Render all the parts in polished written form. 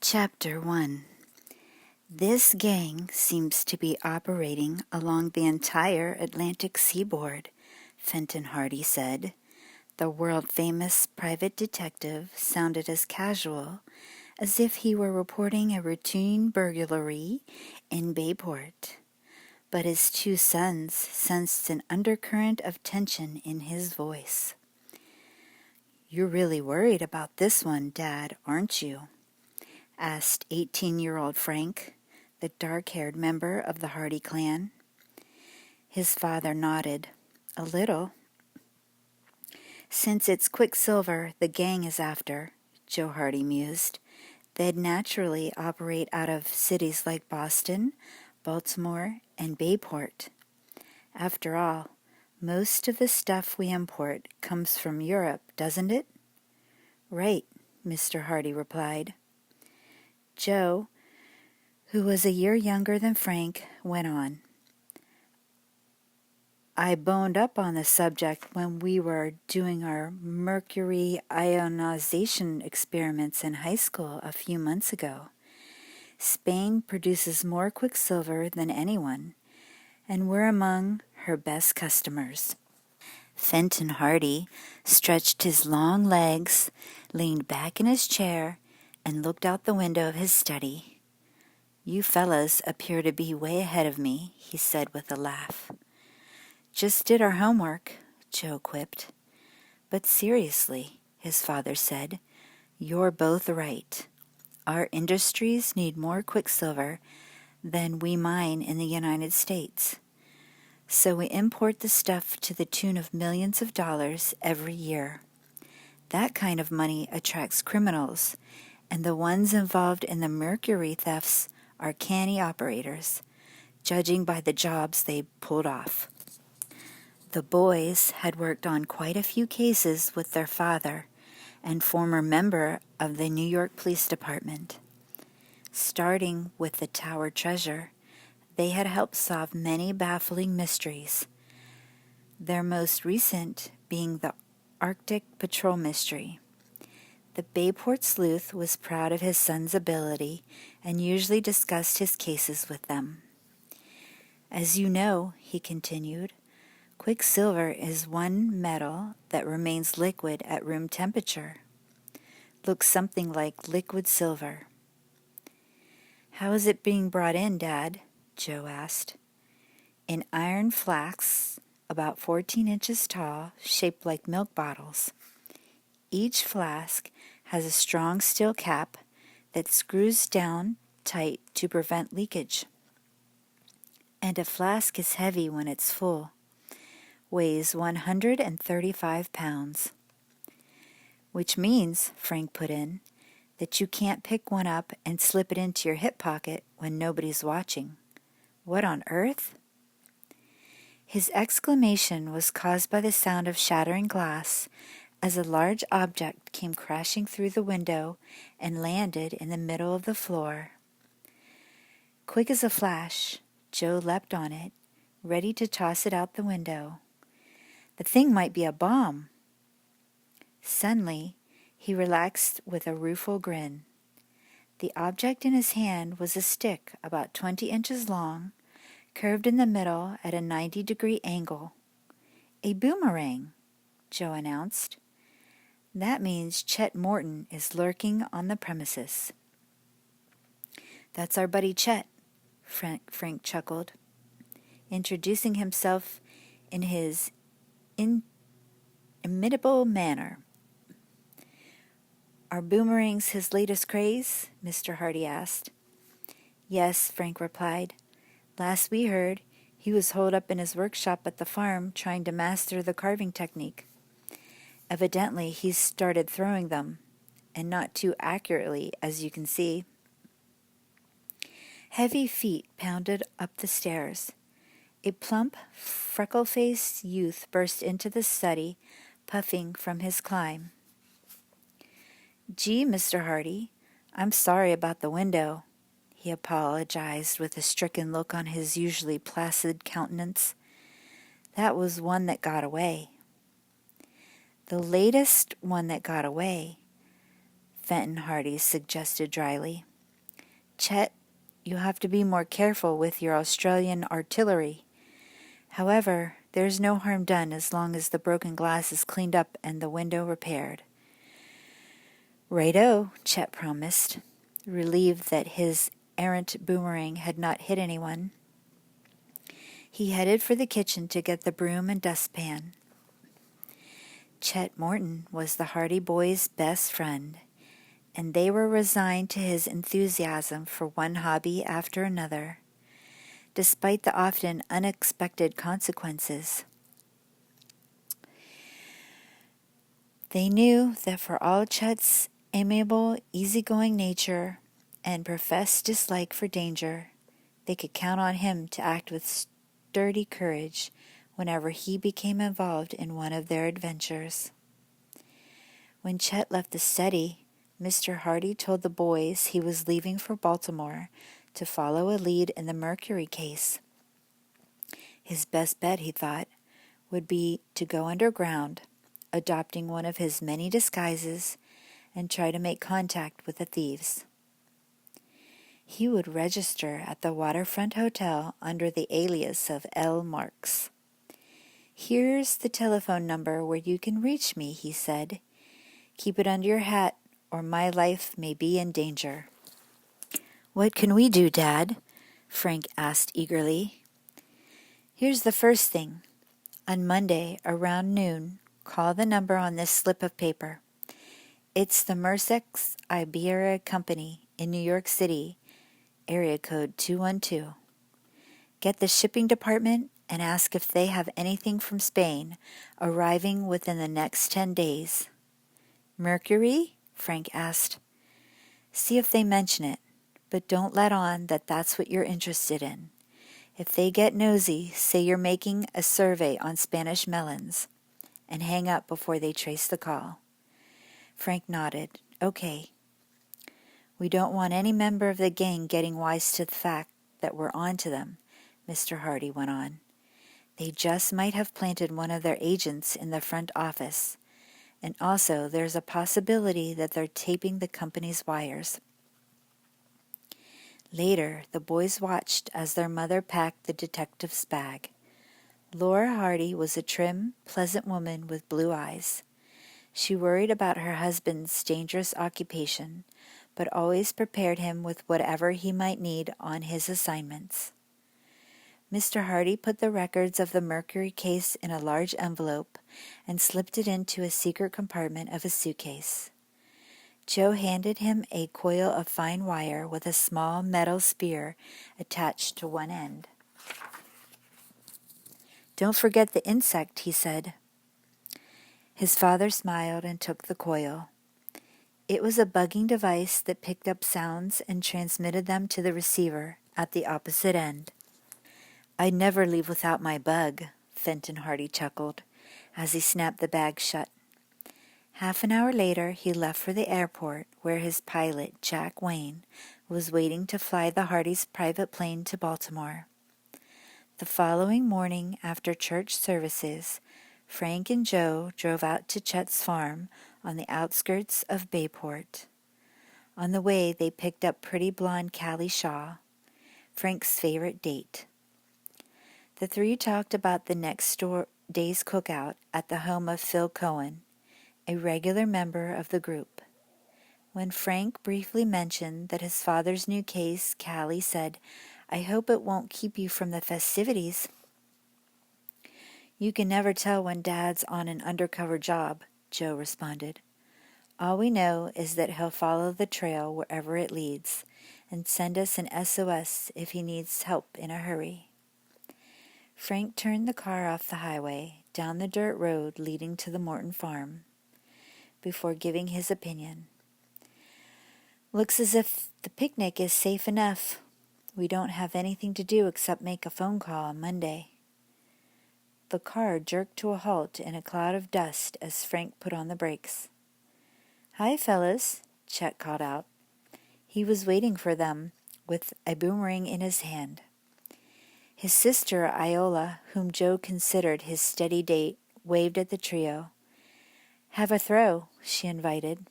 Chapter 1. This gang seems to be operating along the entire Atlantic seaboard, Fenton Hardy said. The world-famous private detective sounded as casual as if he were reporting a routine burglary in Bayport. But his two sons sensed an undercurrent of tension in his voice. "You're really worried about this one, Dad, aren't you?" asked 18-year-old Frank, the dark-haired member of the Hardy clan. His father nodded. "A little." "Since it's Quicksilver the gang is after," Joe Hardy mused, "they'd naturally operate out of cities like Boston, Baltimore, and Bayport. After all, most of the stuff we import comes from Europe, doesn't it?" "Right," Mr. Hardy replied. Joe, who was a year younger than Frank, went on. "I boned up on the subject when we were doing our mercury ionization experiments in high school a few months ago. Spain produces more quicksilver than anyone, and we're among her best customers." Fenton Hardy stretched his long legs, leaned back in his chair, and looked out the window of his study. "You fellas appear to be way ahead of me," he said with a laugh. "Just did our homework," Joe quipped. "But seriously," his father said, "you're both right. Our industries need more quicksilver than we mine in the United States. So we import the stuff to the tune of millions of dollars every year. That kind of money attracts criminals, and the ones involved in the mercury thefts are canny operators, judging by the jobs they pulled off." The boys had worked on quite a few cases with their father and former member of the New York Police Department. Starting with the Tower Treasure, they had helped solve many baffling mysteries, their most recent being the Arctic Patrol mystery. The Bayport sleuth was proud of his son's ability and usually discussed his cases with them. "As you know," he continued, "quicksilver is one metal that remains liquid at room temperature. Looks something like liquid silver." "How is it being brought in, Dad?" Joe asked. "In iron flasks, about 14 inches tall, shaped like milk bottles. Each flask has a strong steel cap that screws down tight to prevent leakage. And a flask is heavy when it's full. Weighs 135 pounds. "Which means," Frank put in, "that you can't pick one up and slip it into your hip pocket when nobody's watching. What on earth?" His exclamation was caused by the sound of shattering glass as a large object came crashing through the window and landed in the middle of the floor. Quick as a flash, Joe leapt on it, ready to toss it out the window. The thing might be a bomb. Suddenly, he relaxed with a rueful grin. The object in his hand was a stick about 20 inches long, curved in the middle at a 90-degree angle. "A boomerang," Joe announced. "That means Chet Morton is lurking on the premises." "That's our buddy Chet," Frank chuckled, introducing himself in his inimitable manner. "Are boomerangs his latest craze?" Mr. Hardy asked. "Yes," Frank replied. "Last we heard, he was holed up in his workshop at the farm trying to master the carving technique. Evidently, he's started throwing them, and not too accurately, as you can see." Heavy feet pounded up the stairs. A plump, freckle-faced youth burst into the study, puffing from his climb. "Gee, Mr. Hardy, I'm sorry about the window," he apologized with a stricken look on his usually placid countenance. "That was one that got away." "The latest one that got away," Fenton Hardy suggested dryly. Chet, you have to be more careful with your Australian artillery. However, there's no harm done as long as the broken glass is cleaned up and the window repaired. Righto, Chet promised, relieved that his errant boomerang had not hit anyone. He headed for the kitchen to get the broom and dustpan. Chet Morton was the Hardy boys' best friend, and they were resigned to his enthusiasm for one hobby after another, despite the often unexpected consequences. They knew that for all Chet's amiable, easygoing nature and professed dislike for danger, they could count on him to act with sturdy courage whenever he became involved in one of their adventures. When Chet left the study, Mr. Hardy told the boys he was leaving for Baltimore to follow a lead in the Mercury case. His best bet, he thought, would be to go underground, adopting one of his many disguises, and try to make contact with the thieves. He would register at the waterfront hotel under the alias of L. Marks. Here's the telephone number where you can reach me, he said. Keep it under your hat, or my life may be in danger. What can we do, Dad? Frank asked eagerly. Here's the first thing. On Monday, around noon, call the number on this slip of paper. It's the Mersex Iberia Company in New York City, area code 212. Get the shipping department and ask if they have anything from Spain arriving within the next 10 days. Mercury? Frank asked. See if they mention it, but don't let on that that's what you're interested in. If they get nosy, say you're making a survey on Spanish melons, and hang up before they trace the call. Frank nodded. Okay. We don't want any member of the gang getting wise to the fact that we're on to them, Mr. Hardy went on. They just might have planted one of their agents in the front office, and also there's a possibility that they're taping the company's wires. Later, the boys watched as their mother packed the detective's bag. Laura Hardy was a trim, pleasant woman with blue eyes. She worried about her husband's dangerous occupation, but always prepared him with whatever he might need on his assignments. Mr. Hardy put the records of the Mercury case in a large envelope and slipped it into a secret compartment of his suitcase. Joe handed him a coil of fine wire with a small metal spear attached to one end. Don't forget the insect, he said. His father smiled and took the coil. It was a bugging device that picked up sounds and transmitted them to the receiver at the opposite end. I'd never leave without my bug, Fenton Hardy chuckled, as he snapped the bag shut. Half an hour later, he left for the airport, where his pilot, Jack Wayne, was waiting to fly the Hardys' private plane to Baltimore. The following morning, after church services, Frank and Joe drove out to Chet's farm on the outskirts of Bayport. On the way, they picked up pretty blonde Callie Shaw, Frank's favorite date. The three talked about the next day's cookout at the home of Phil Cohen, a regular member of the group. When Frank briefly mentioned that his father's new case, Callie said, I hope it won't keep you from the festivities. You can never tell when Dad's on an undercover job, Joe responded. All we know is that he'll follow the trail wherever it leads and send us an SOS if he needs help in a hurry. Frank turned the car off the highway, down the dirt road leading to the Morton farm, before giving his opinion. Looks as if the picnic is safe enough. We don't have anything to do except make a phone call on Monday. The car jerked to a halt in a cloud of dust as Frank put on the brakes. Hi, fellas, Chet called out. He was waiting for them, with a boomerang in his hand. His sister, Iola, whom Joe considered his steady date, waved at the trio. Have a throw, she invited.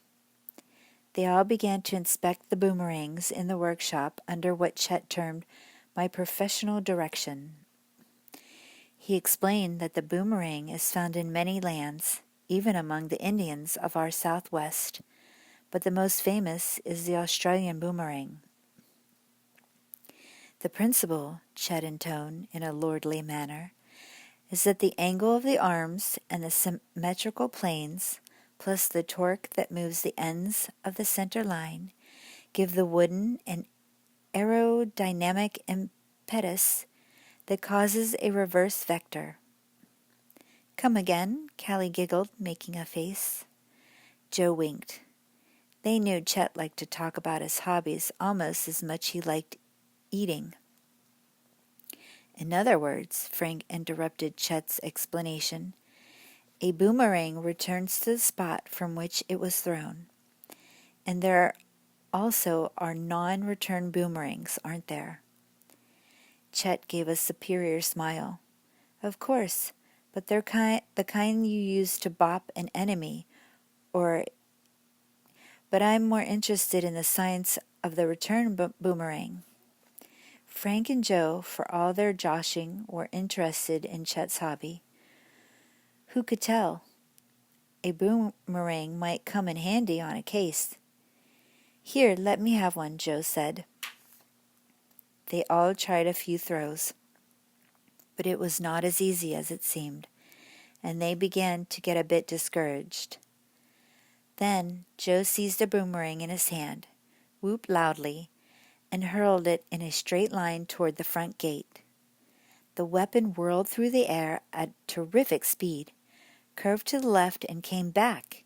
They all began to inspect the boomerangs in the workshop under what Chet termed my professional direction. He explained that the boomerang is found in many lands, even among the Indians of our Southwest, but the most famous is the Australian boomerang. The principle, Chet intoned in a lordly manner, is that the angle of the arms and the symmetrical planes, plus the torque that moves the ends of the center line, give the wooden an aerodynamic impetus that causes a reverse vector. Come again? Callie giggled, making a face. Joe winked. They knew Chet liked to talk about his hobbies almost as much he liked eating. In other words, Frank interrupted Chet's explanation, a boomerang returns to the spot from which it was thrown. And there also are non-return boomerangs, aren't there? Chet gave a superior smile. Of course, but they're the kind you use to bop an enemy, but I'm more interested in the science of the return boomerang. Frank and Joe, for all their joshing, were interested in Chet's hobby. Who could tell? A boomerang might come in handy on a case. Here, let me have one, Joe said. They all tried a few throws, but it was not as easy as it seemed, and they began to get a bit discouraged. Then Joe seized a boomerang in his hand, whooped loudly, and hurled it in a straight line toward the front gate. The weapon whirled through the air at terrific speed, curved to the left, and came back,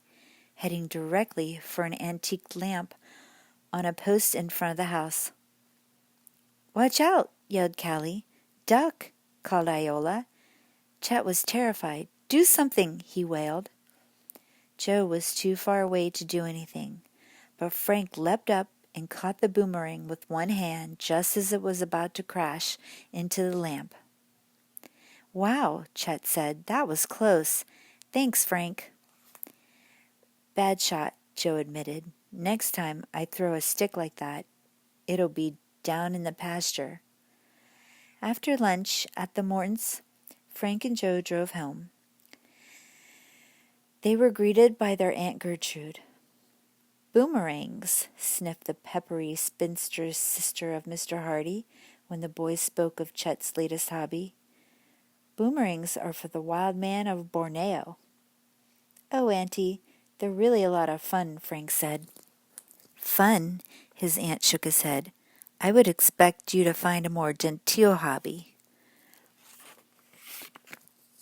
heading directly for an antique lamp on a post in front of the house. Watch out, yelled Callie. Duck, called Iola. Chet was terrified. Do something, he wailed. Joe was too far away to do anything, but Frank leapt up and caught the boomerang with one hand just as it was about to crash into the lamp. Wow, Chet said. That was close. Thanks, Frank. Bad shot, Joe admitted. Next time I throw a stick like that, it'll be down in the pasture. After lunch at the Mortons, Frank and Joe drove home. They were greeted by their Aunt Gertrude. Boomerangs, sniffed the peppery spinster sister of Mr. Hardy when the boys spoke of Chet's latest hobby. Boomerangs are for the wild man of Borneo. Oh, Auntie, they're really a lot of fun, Frank said. Fun? His aunt shook his head. I would expect you to find a more genteel hobby.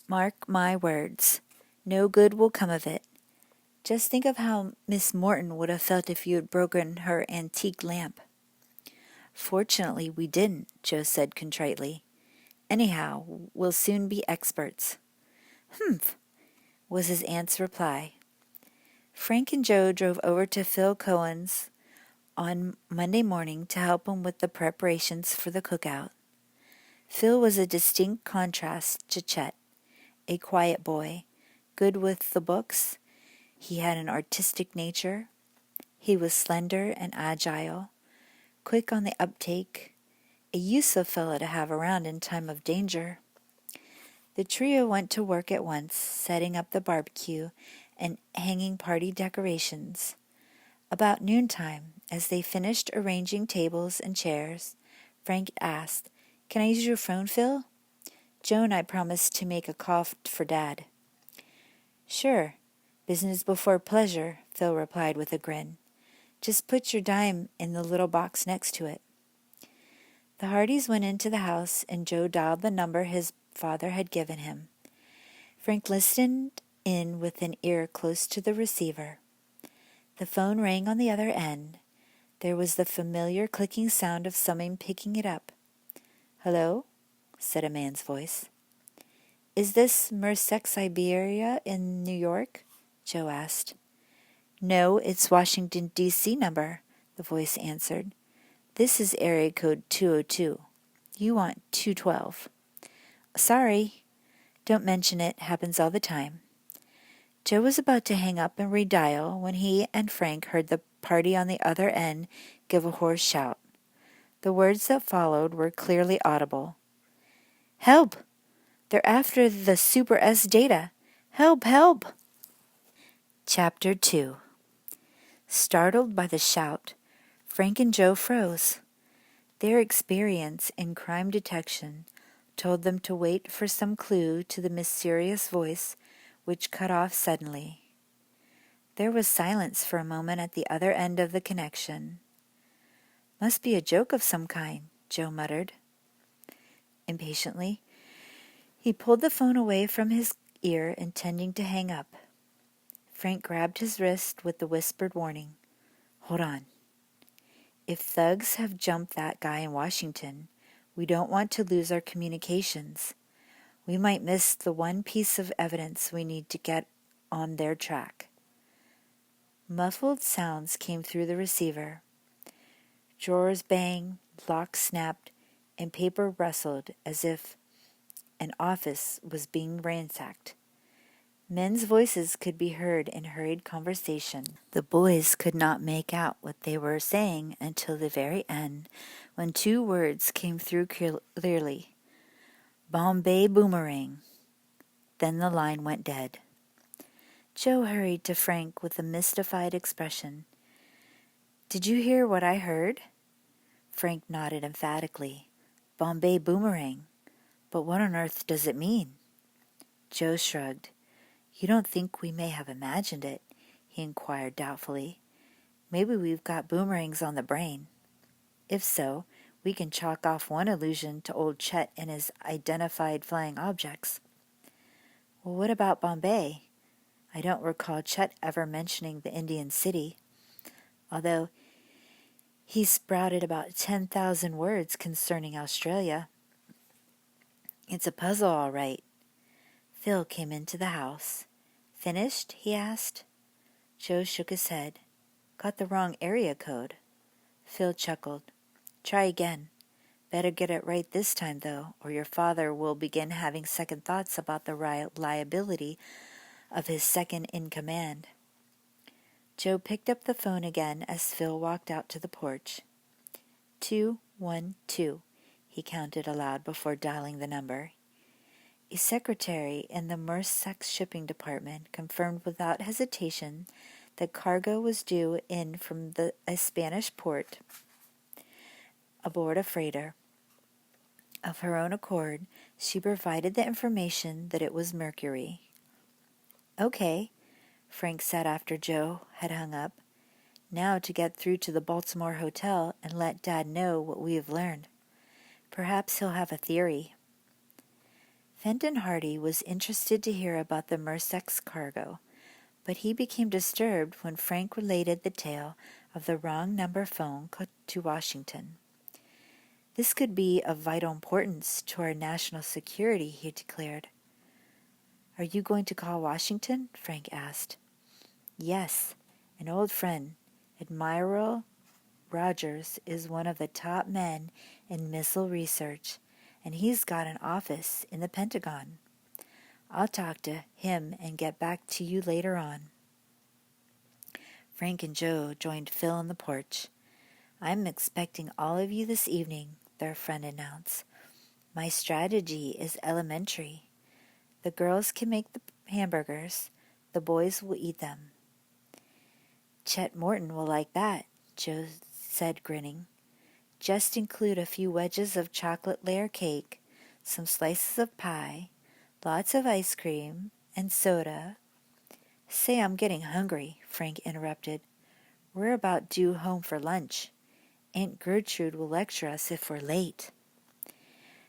Mark my words. No good will come of it. Just think of how Miss Morton would have felt if you had broken her antique lamp. Fortunately, we didn't, Joe said contritely. Anyhow, we'll soon be experts. Humph, was his aunt's reply. Frank and Joe drove over to Phil Cohen's on Monday morning to help him with the preparations for the cookout. Phil was a distinct contrast to Chet, a quiet boy, good with the books. He had an artistic nature. He was slender and agile, quick on the uptake, a useful fellow to have around in time of danger. The trio went to work at once, setting up the barbecue and hanging party decorations. About noontime, as they finished arranging tables and chairs, Frank asked, Can I use your phone, Phil? Joe and I promised to make a call for Dad. Sure. Business before pleasure, Phil replied with a grin. Just put your dime in the little box next to it. The Hardys went into the house, and Joe dialed the number his father had given him. Frank listened in with an ear close to the receiver. The phone rang on the other end. There was the familiar clicking sound of someone picking it up. Hello? Said a man's voice. Is this Mercek Siberia in New York? Joe asked. No, it's Washington, D.C. number, the voice answered. This is area code 202. You want 212. Sorry. Don't mention it. Happens all the time. Joe was about to hang up and redial when he and Frank heard the party on the other end give a hoarse shout. The words that followed were clearly audible. "Help! They're after the Super S data! Help, help!" Chapter 2. Startled by the shout, Frank and Joe froze. Their experience in crime detection told them to wait for some clue to the mysterious voice, which cut off suddenly. There was silence for a moment at the other end of the connection. "Must be a joke of some kind," Joe muttered. Impatiently, he pulled the phone away from his ear, intending to hang up. Frank grabbed his wrist with the whispered warning, "Hold on. If thugs have jumped that guy in Washington, we don't want to lose our communications. We might miss the one piece of evidence we need to get on their track." Muffled sounds came through the receiver. Drawers banged, locks snapped, and paper rustled as if an office was being ransacked. Men's voices could be heard in hurried conversation. The boys could not make out what they were saying until the very end, when two words came through clearly. "Bombay Boomerang." Then the line went dead. Joe hurried to Frank with a mystified expression. "Did you hear what I heard?" Frank nodded emphatically. "Bombay Boomerang. But what on earth does it mean?" Joe shrugged. "You don't think we may have imagined it?" he inquired doubtfully. "Maybe we've got boomerangs on the brain. If so, we can chalk off one illusion to old Chet and his identified flying objects." "Well, what about Bombay? I don't recall Chet ever mentioning the Indian city, although he sprouted about 10,000 words concerning Australia." "It's a puzzle, all right." Phil came into the house. "Finished?" he asked. Joe shook his head. "Got the wrong area code." Phil chuckled. "Try again. Better get it right this time, though, or your father will begin having second thoughts about the reliability of his second-in-command." Joe picked up the phone again as Phil walked out to the porch. 212, he counted aloud before dialing the number. A secretary in the Mersex shipping department confirmed without hesitation that cargo was due in from a Spanish port aboard a freighter. Of her own accord, she provided the information that it was mercury. "Okay," Frank said after Joe had hung up. "Now to get through to the Baltimore hotel and let Dad know what we have learned. Perhaps he'll have a theory." Fenton Hardy was interested to hear about the Mersex cargo, but he became disturbed when Frank related the tale of the wrong number phone to Washington. "This could be of vital importance to our national security," he declared. "Are you going to call Washington?" Frank asked. "Yes. An old friend, Admiral Rogers, is one of the top men in missile research, and he's got an office in the Pentagon. I'll talk to him and get back to you later on." Frank and Joe joined Phil on the porch. "I'm expecting all of you this evening," their friend announced. "My strategy is elementary. The girls can make the hamburgers. The boys will eat them." "Chet Morton will like that," Joe said, grinning. "Just include a few wedges of chocolate layer cake, some slices of pie, lots of ice cream, and soda." "Say, I'm getting hungry," Frank interrupted. "We're about due home for lunch. Aunt Gertrude will lecture us if we're late."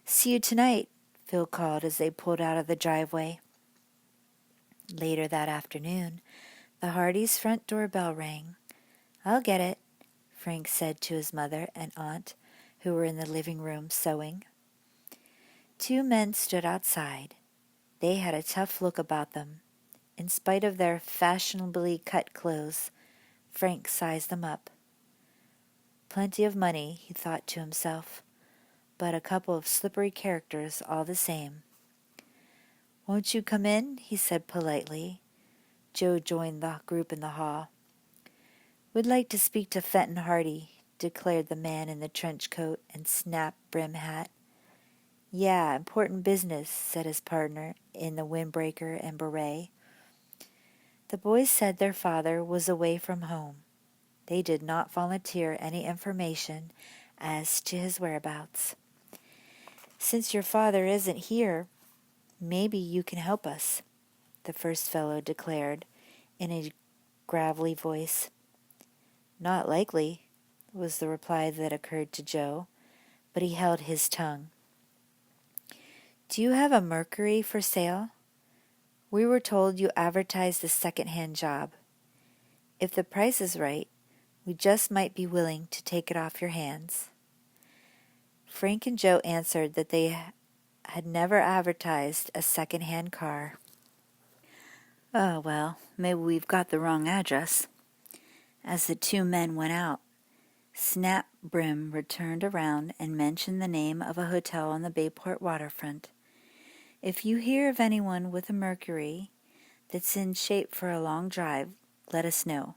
"See you tonight," Phil called as they pulled out of the driveway. Later that afternoon, the Hardys' front door bell rang. "I'll get it," Frank said to his mother and aunt, who were in the living room sewing. Two men stood outside. They had a tough look about them. In spite of their fashionably cut clothes, Frank sized them up. Plenty of money, he thought to himself, but a couple of slippery characters all the same. "Won't you come in?" he said politely. Joe joined the group in the hall. "Would like to speak to Fenton Hardy," declared the man in the trench coat and snap brim hat. "Yeah, important business," said his partner in the windbreaker and beret. The boys said their father was away from home. They did not volunteer any information as to his whereabouts. "Since your father isn't here, maybe you can help us," the first fellow declared in a gravelly voice. "Not likely," was the reply that occurred to Joe, but he held his tongue. "Do you have a Mercury for sale? We were told you advertised a second-hand job. If the price is right, we just might be willing to take it off your hands." Frank and Joe answered that they had never advertised a second-hand car. "Oh, well, maybe we've got the wrong address." As the two men went out, Snap Brim returned around and mentioned the name of a hotel on the Bayport waterfront. "If you hear of anyone with a Mercury that's in shape for a long drive, let us know.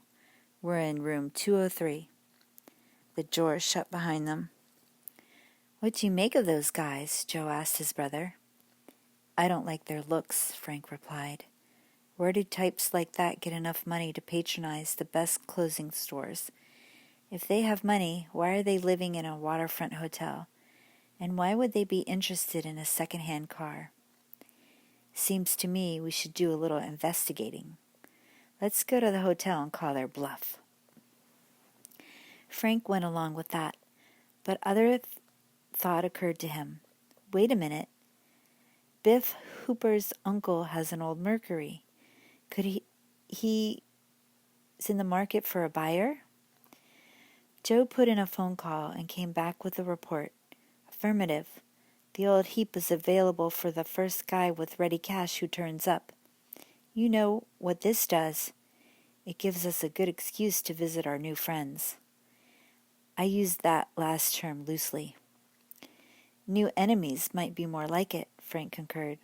We're in room 203. The door shut behind them. "What do you make of those guys?" Joe asked his brother. "I don't like their looks," Frank replied. "Where do types like that get enough money to patronize the best clothing stores? If they have money, why are they living in a waterfront hotel? And why would they be interested in a second-hand car? Seems to me we should do a little investigating. Let's go to the hotel and call their bluff." Frank went along with that, but other thought occurred to him. Wait a minute. Biff Hooper's uncle has an old Mercury. Could he's in the market for a buyer? Joe put in a phone call and came back with a report. Affirmative. The old heap is available for the first guy with ready cash who turns up. You know what this does. It gives us a good excuse to visit our new friends. I used that last term loosely. New enemies might be more like it, Frank concurred.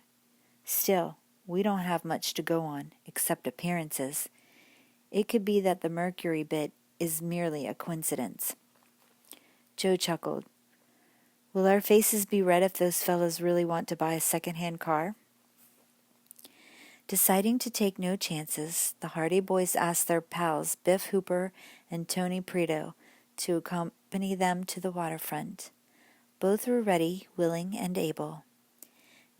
Still, we don't have much to go on, except appearances. It could be that the Mercury bit is merely a coincidence. Joe chuckled. Will our faces be red if those fellows really want to buy a second-hand car? Deciding to take no chances, the Hardy boys asked their pals Biff Hooper and Tony Prito to accompany them to the waterfront. Both were ready, willing, and able.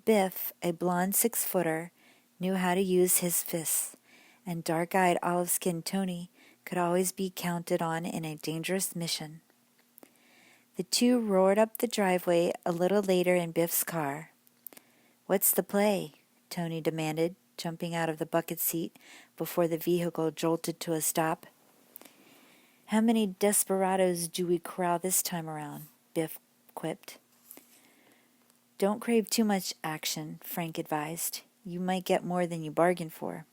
Biff, a blond 6-footer, knew how to use his fists, and dark-eyed, olive-skinned Tony could always be counted on in a dangerous mission. The two roared up the driveway a little later in Biff's car. "What's the play?" Tony demanded, jumping out of the bucket seat before the vehicle jolted to a stop. "How many desperados do we corral this time around?" Biff quipped. "Don't crave too much action," Frank advised. "You might get more than you bargained for."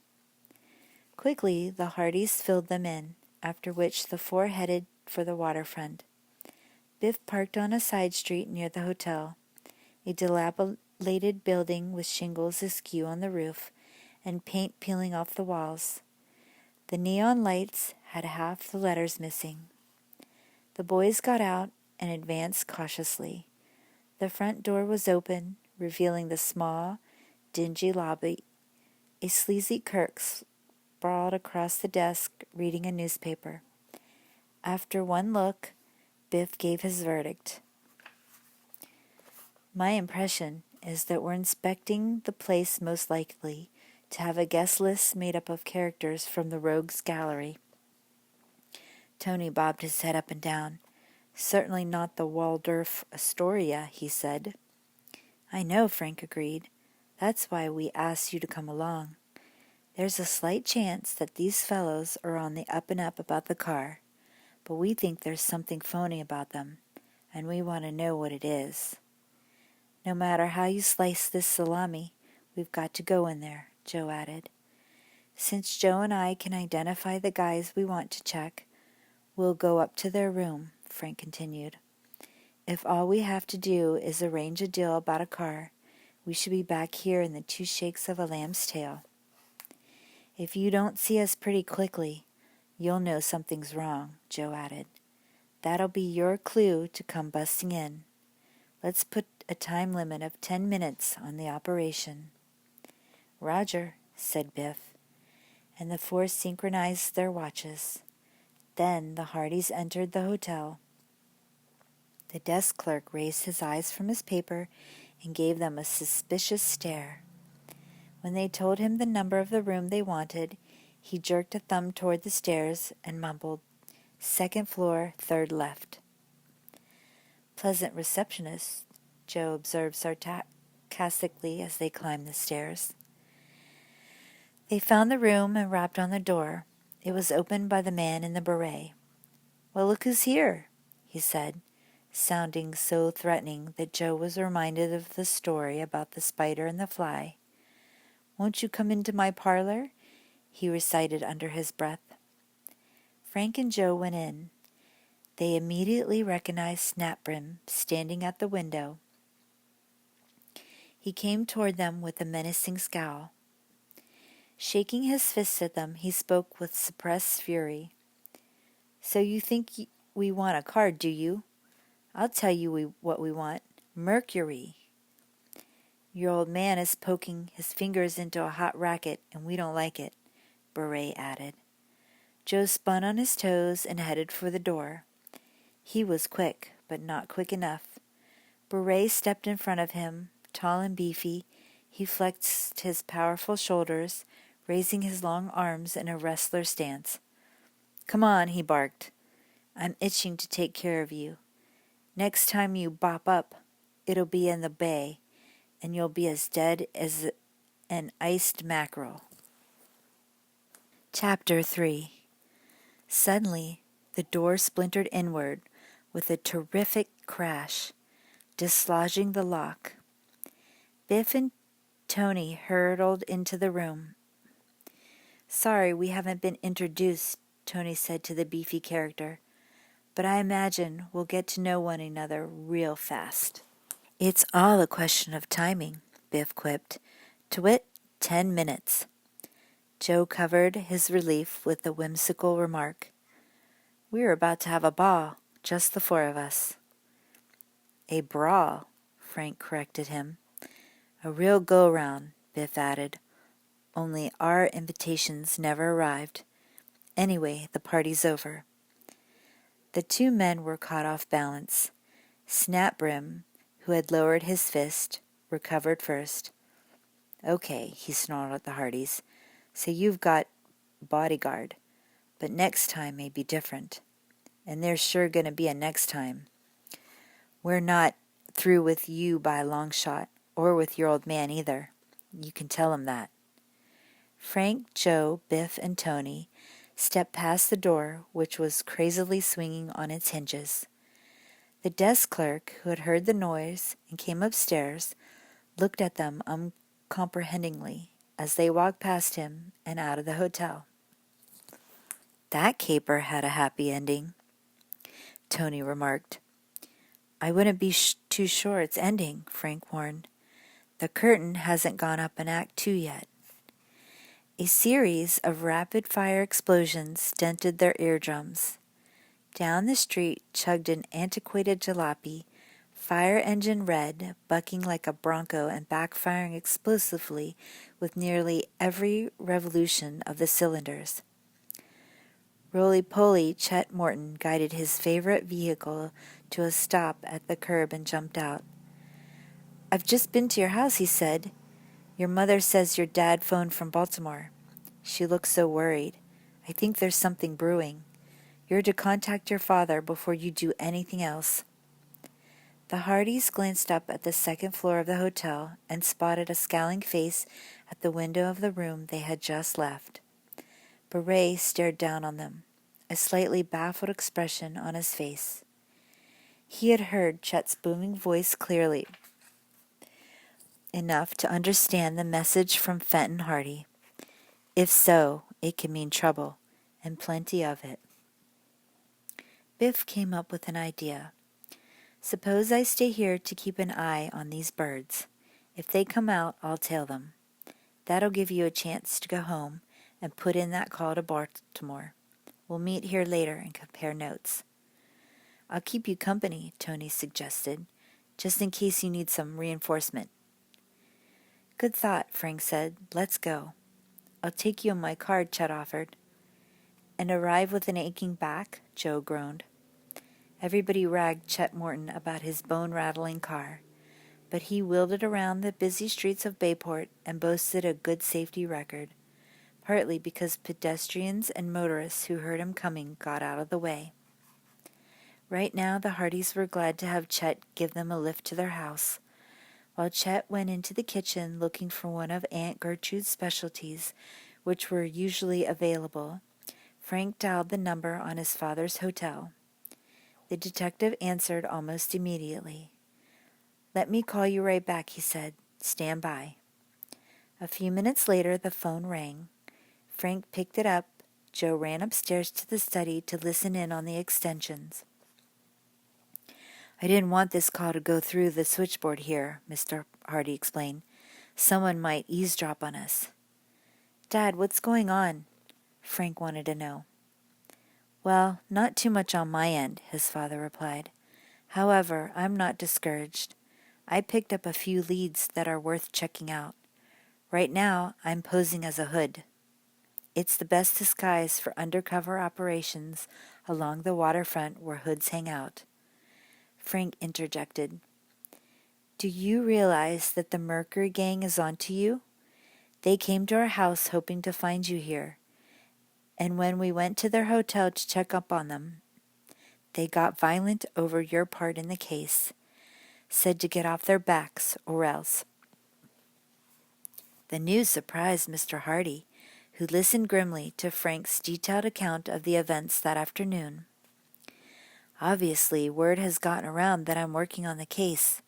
Quickly, the Hardys filled them in, after which the four headed for the waterfront. Biff parked on a side street near the hotel, a dilapidated building with shingles askew on the roof and paint peeling off the walls. The neon lights had half the letters missing. The boys got out and advanced cautiously. The front door was open, revealing the small, dingy lobby. A sleazy Kirk sprawled across the desk, reading a newspaper. After one look, Biff gave his verdict. "My impression is that we're inspecting the place most likely to have a guest list made up of characters from the Rogues Gallery." Tony bobbed his head up and down. "Certainly not the Waldorf Astoria," he said. "I know," Frank agreed. "That's why we asked you to come along. There's a slight chance that these fellows are on the up and up about the car, but we think there's something phony about them, and we want to know what it is. No matter how you slice this salami, we've got to go in there," Joe added. "Since Joe and I can identify the guys we want to check, we'll go up to their room," Frank continued. "If all we have to do is arrange a deal about a car, we should be back here in the 2 shakes of a lamb's tail. If you don't see us pretty quickly, You'll know something's wrong, Joe added. That'll be your clue to come busting in. Let's put a time limit of 10 minutes on the operation. Roger, said Biff, and the four synchronized their watches. Then the Hardys entered the hotel. The desk clerk raised his eyes from his paper and gave them a suspicious stare. When they told him the number of the room they wanted, he jerked a thumb toward the stairs and mumbled, "Second floor, third left." "Pleasant receptionist," Joe observed sarcastically as they climbed the stairs. They found the room and rapped on the door. It was opened by the man in the beret. "Well, look who's here," he said, sounding so threatening that Joe was reminded of the story about the spider and the fly. "Won't you come into my parlor?" he recited under his breath. Frank and Joe went in. They immediately recognized Snapbrim standing at the window. He came toward them with a menacing scowl. Shaking his fist at them, he spoke with suppressed fury. "So you think we want a card, do you? I'll tell you what we want. Mercury. Your old man is poking his fingers into a hot racket, and we don't like it," Beret added. Joe spun on his toes and headed for the door. He was quick, but not quick enough. Beret stepped in front of him, tall and beefy. He flexed his powerful shoulders, raising his long arms in a wrestler stance. "Come on," he barked. "I'm itching to take care of you. Next time you bop up, it'll be in the bay, and you'll be as dead as an iced mackerel." Chapter 3. Suddenly, the door splintered inward with a terrific crash, dislodging the lock. Biff and Tony hurtled into the room. "Sorry we haven't been introduced," Tony said to the beefy character, "but I imagine we'll get to know one another real fast." "It's all a question of timing," Biff quipped. "To wit, 10 minutes. Joe covered his relief with the whimsical remark, "We were about to have a ball, just the four of us." "A brawl," Frank corrected him. "A real go-round," Biff added. "Only our invitations never arrived. Anyway, the party's over." The two men were caught off balance. Snapbrim, who had lowered his fist, recovered first. "Okay," he snarled at the Hardys, "so you've got bodyguard, but next time may be different. And there's sure going to be a next time. We're not through with you by a long shot, or with your old man either. You can tell him that." Frank, Joe, Biff, and Tony stepped past the door, which was crazily swinging on its hinges. The desk clerk, who had heard the noise and came upstairs, looked at them uncomprehendingly as they walked past him and out of the hotel. "That caper had a happy ending," Tony remarked. "I wouldn't be too sure it's ending," Frank warned. "The curtain hasn't gone up in Act 2 yet." A series of rapid-fire explosions dented their eardrums. Down the street chugged an antiquated jalopy, fire engine red, bucking like a bronco and backfiring explosively with nearly every revolution of the cylinders. Roly-poly Chet Morton guided his favorite vehicle to a stop at the curb and jumped out. "I've just been to your house," he said. "Your mother says your dad phoned from Baltimore. She looks so worried. I think there's something brewing. You're to contact your father before you do anything else." The Hardys glanced up at the second floor of the hotel and spotted a scowling face at the window of the room they had just left. Beret stared down on them, a slightly baffled expression on his face. He had heard Chet's booming voice clearly enough to understand the message from Fenton Hardy. If so, it could mean trouble, and plenty of it. Biff came up with an idea. "Suppose I stay here to keep an eye on these birds. If they come out, I'll tail them. That'll give you a chance to go home and put in that call to Baltimore. We'll meet here later and compare notes. I'll keep you company, Tony suggested, just in case you need some reinforcement. Good thought, Frank said. Let's go. I'll take you in my car, Chet offered. And arrive with an aching back? Joe groaned. Everybody ragged Chet Morton about his bone-rattling car, but he wheeled it around the busy streets of Bayport and boasted a good safety record, partly because pedestrians and motorists who heard him coming got out of the way. Right now the Hardys were glad to have Chet give them a lift to their house. While Chet went into the kitchen looking for one of Aunt Gertrude's specialties, which were usually available, Frank dialed the number on his father's hotel. The detective answered almost immediately. Let me call you right back, he said. Stand by. A few minutes later, the phone rang. Frank picked it up. Joe ran upstairs to the study to listen in on the extensions. I didn't want this call to go through the switchboard here, Mr. Hardy explained. Someone might eavesdrop on us. Dad, what's going on? Frank wanted to know. Well, not too much on my end, his father replied. However, I'm not discouraged. I picked up a few leads that are worth checking out. Right now, I'm posing as a hood. It's the best disguise for undercover operations along the waterfront where hoods hang out. Frank interjected. Do you realize that the Mercury gang is onto you? They came to our house hoping to find you here. And when we went to their hotel to check up on them, they got violent over your part in the case, said to get off their backs or else. The news surprised Mr. Hardy, who listened grimly to Frank's detailed account of the events that afternoon. Obviously, word has gotten around that I'm working on the case.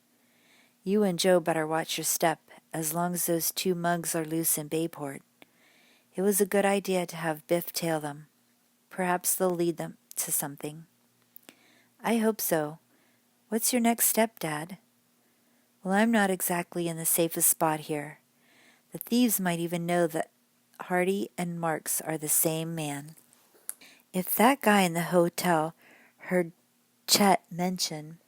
You and Joe better watch your step, as long as those two mugs are loose in Bayport. It was a good idea to have Biff tail them. Perhaps they'll lead them to something. I hope so. What's your next step, Dad? Well, I'm not exactly in the safest spot here. The thieves might even know that Hardy and Marks are the same man. If that guy in the hotel heard Chet mention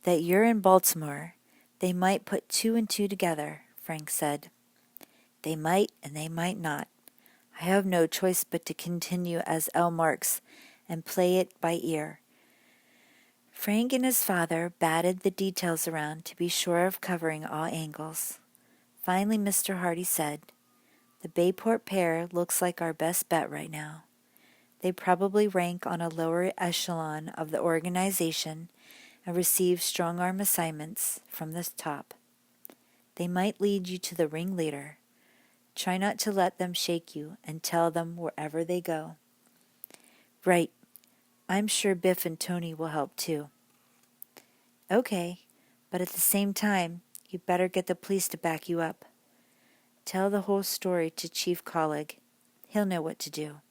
that you're in Baltimore, they might put two and two together, Frank said. They might and they might not. I have no choice but to continue as L. Marks and play it by ear. Frank and his father batted the details around to be sure of covering all angles. Finally, Mr. Hardy said, The Bayport pair looks like our best bet right now. They probably rank on a lower echelon of the organization and receive strong-arm assignments from the top. They might lead you to the ringleader. Try not to let them shake you and tell them wherever they go. Right. I'm sure Biff and Tony will help too. Okay, but at the same time, you'd better get the police to back you up. Tell the whole story to Chief Collig. He'll know what to do.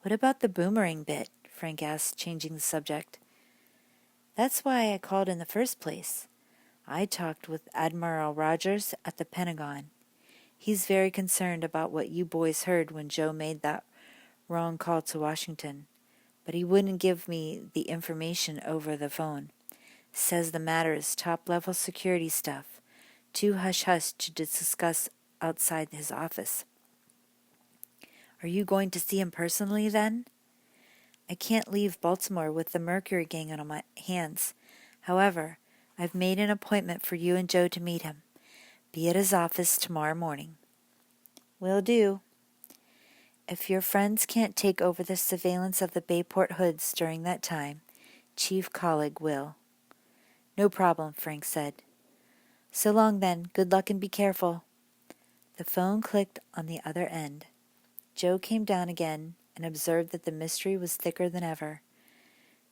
What about the boomerang bit? Frank asked, changing the subject. That's why I called in the first place. I talked with Admiral Rogers at the Pentagon. He's very concerned about what you boys heard when Joe made that wrong call to Washington, but he wouldn't give me the information over the phone. Says the matter is top-level security stuff, too hush-hush to discuss outside his office. Are you going to see him personally, then? I can't leave Baltimore with the Mercury gang on my hands. However, I've made an appointment for you and Joe to meet him. Be at his office tomorrow morning. Will do. If your friends can't take over the surveillance of the Bayport hoods during that time, Chief Collig will. No problem, Frank said. So long, then. Good luck and be careful. The phone clicked on the other end. Joe came down again and observed that the mystery was thicker than ever.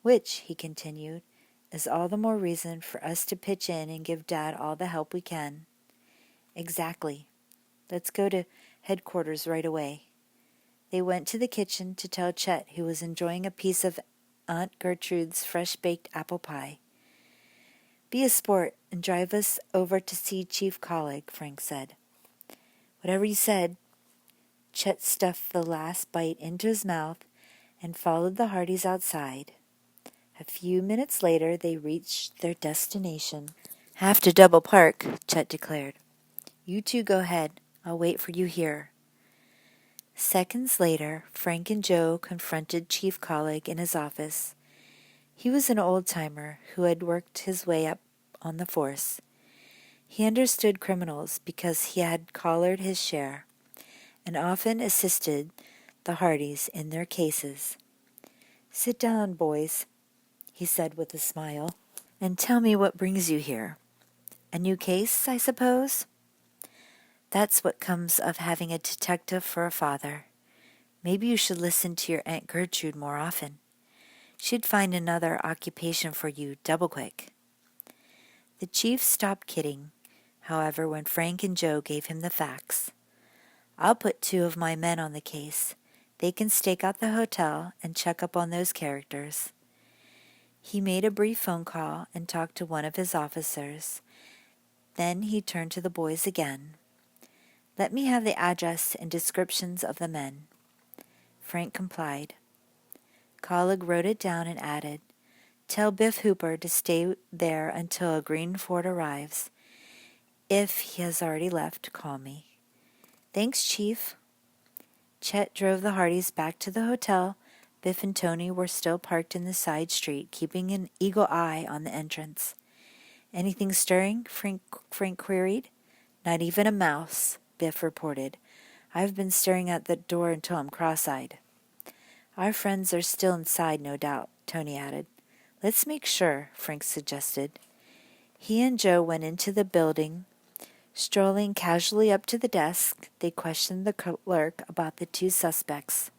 Which, he continued, is all the more reason for us to pitch in and give Dad all the help we can. Exactly. Let's go to headquarters right away. They went to the kitchen to tell Chet, who was enjoying a piece of Aunt Gertrude's fresh-baked apple pie. Be a sport and drive us over to see Chief Collig, Frank said. Whatever you said. Chet stuffed the last bite into his mouth and followed the Hardys outside. A few minutes later, they reached their destination. "Have to double park," Chet declared. "You two go ahead. I'll wait for you here." Seconds later, Frank and Joe confronted Chief Collig in his office. He was an old-timer who had worked his way up on the force. He understood criminals because he had collared his share and often assisted the Hardys in their cases. "Sit down, boys," he said with a smile, "and tell me what brings you here. A new case, I suppose? That's what comes of having a detective for a father. Maybe you should listen to your Aunt Gertrude more often. She'd find another occupation for you double quick." The chief stopped kidding, however, when Frank and Joe gave him the facts. "I'll put 2 of my men on the case. They can stake out the hotel and check up on those characters." He made a brief phone call and talked to one of his officers. Then he turned to the boys again. "Let me have the address and descriptions of the men." Frank complied. Collig wrote it down and added, "Tell Biff Hooper to stay there until a green Ford arrives. If he has already left, call me." "Thanks, Chief." Chet drove the Hardys back to the hotel. Biff and Tony were still parked in the side street, keeping an eagle eye on the entrance. "Anything stirring?" Frank queried. "Not even a mouse," Biff reported. "I've been staring at the door until I'm cross-eyed." "Our friends are still inside, no doubt," Tony added. "Let's make sure," Frank suggested. He and Joe went into the building. Strolling casually up to the desk, they questioned the clerk about the 2 suspects.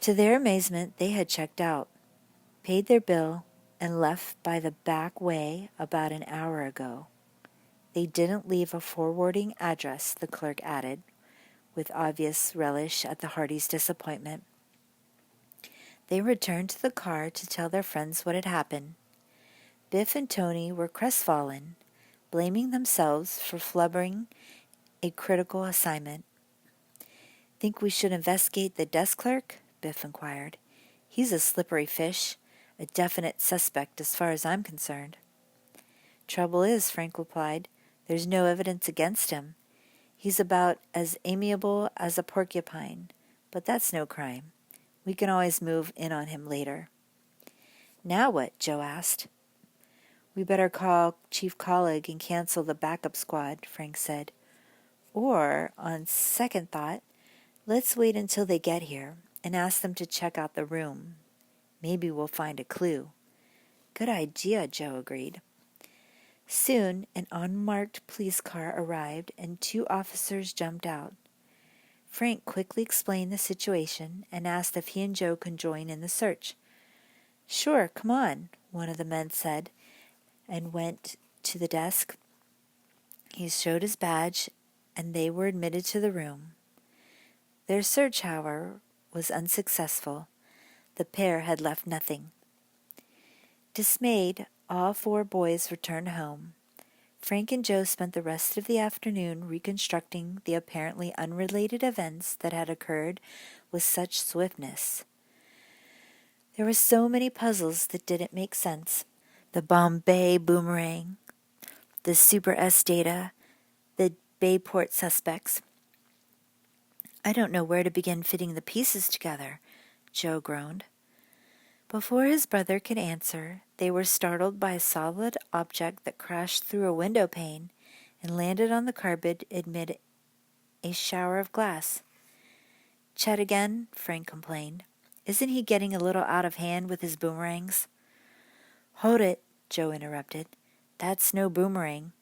To their amazement, they had checked out, paid their bill, and left by the back way about an hour ago. They didn't leave a forwarding address, the clerk added, with obvious relish at the Hardys' disappointment. They returned to the car to tell their friends what had happened. Biff and Tony were crestfallen, blaming themselves for flubbering a critical assignment. "Think we should investigate the desk clerk?" Biff inquired. "He's a slippery fish, a definite suspect as far as I'm concerned." "Trouble is," Frank replied, "there's no evidence against him. He's about as amiable as a porcupine, but that's no crime. We can always move in on him later." "Now what?" Joe asked. "We better call Chief Collig and cancel the backup squad," Frank said. "Or, on second thought, let's wait until they get here and ask them to check out the room. Maybe we'll find a clue." "Good idea," Joe agreed. Soon, an unmarked police car arrived and 2 officers jumped out. Frank quickly explained the situation and asked if he and Joe could join in the search. "Sure, come on," one of the men said, and went to the desk. He showed his badge, and they were admitted to the room. Their search, however, was unsuccessful. The pair had left nothing. Dismayed, all 4 boys returned home. Frank and Joe spent the rest of the afternoon reconstructing the apparently unrelated events that had occurred with such swiftness. There were so many puzzles that didn't make sense. The Bombay Boomerang, the Super S data, the Bayport suspects. "I don't know where to begin fitting the pieces together," Joe groaned. Before his brother could answer, they were startled by a solid object that crashed through a window pane and landed on the carpet amid a shower of glass. "Chet again," Frank complained. "Isn't he getting a little out of hand with his boomerangs?" "Hold it," Joe interrupted. "That's no boomerang."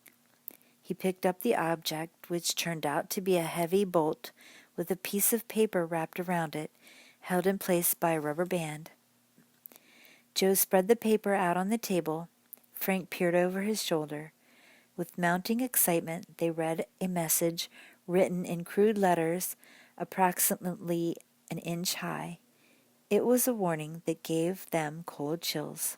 He picked up the object, which turned out to be a heavy bolt with a piece of paper wrapped around it, held in place by a rubber band. Joe spread the paper out on the table. Frank peered over his shoulder. With mounting excitement, they read a message written in crude letters approximately an inch high. It was a warning that gave them cold chills.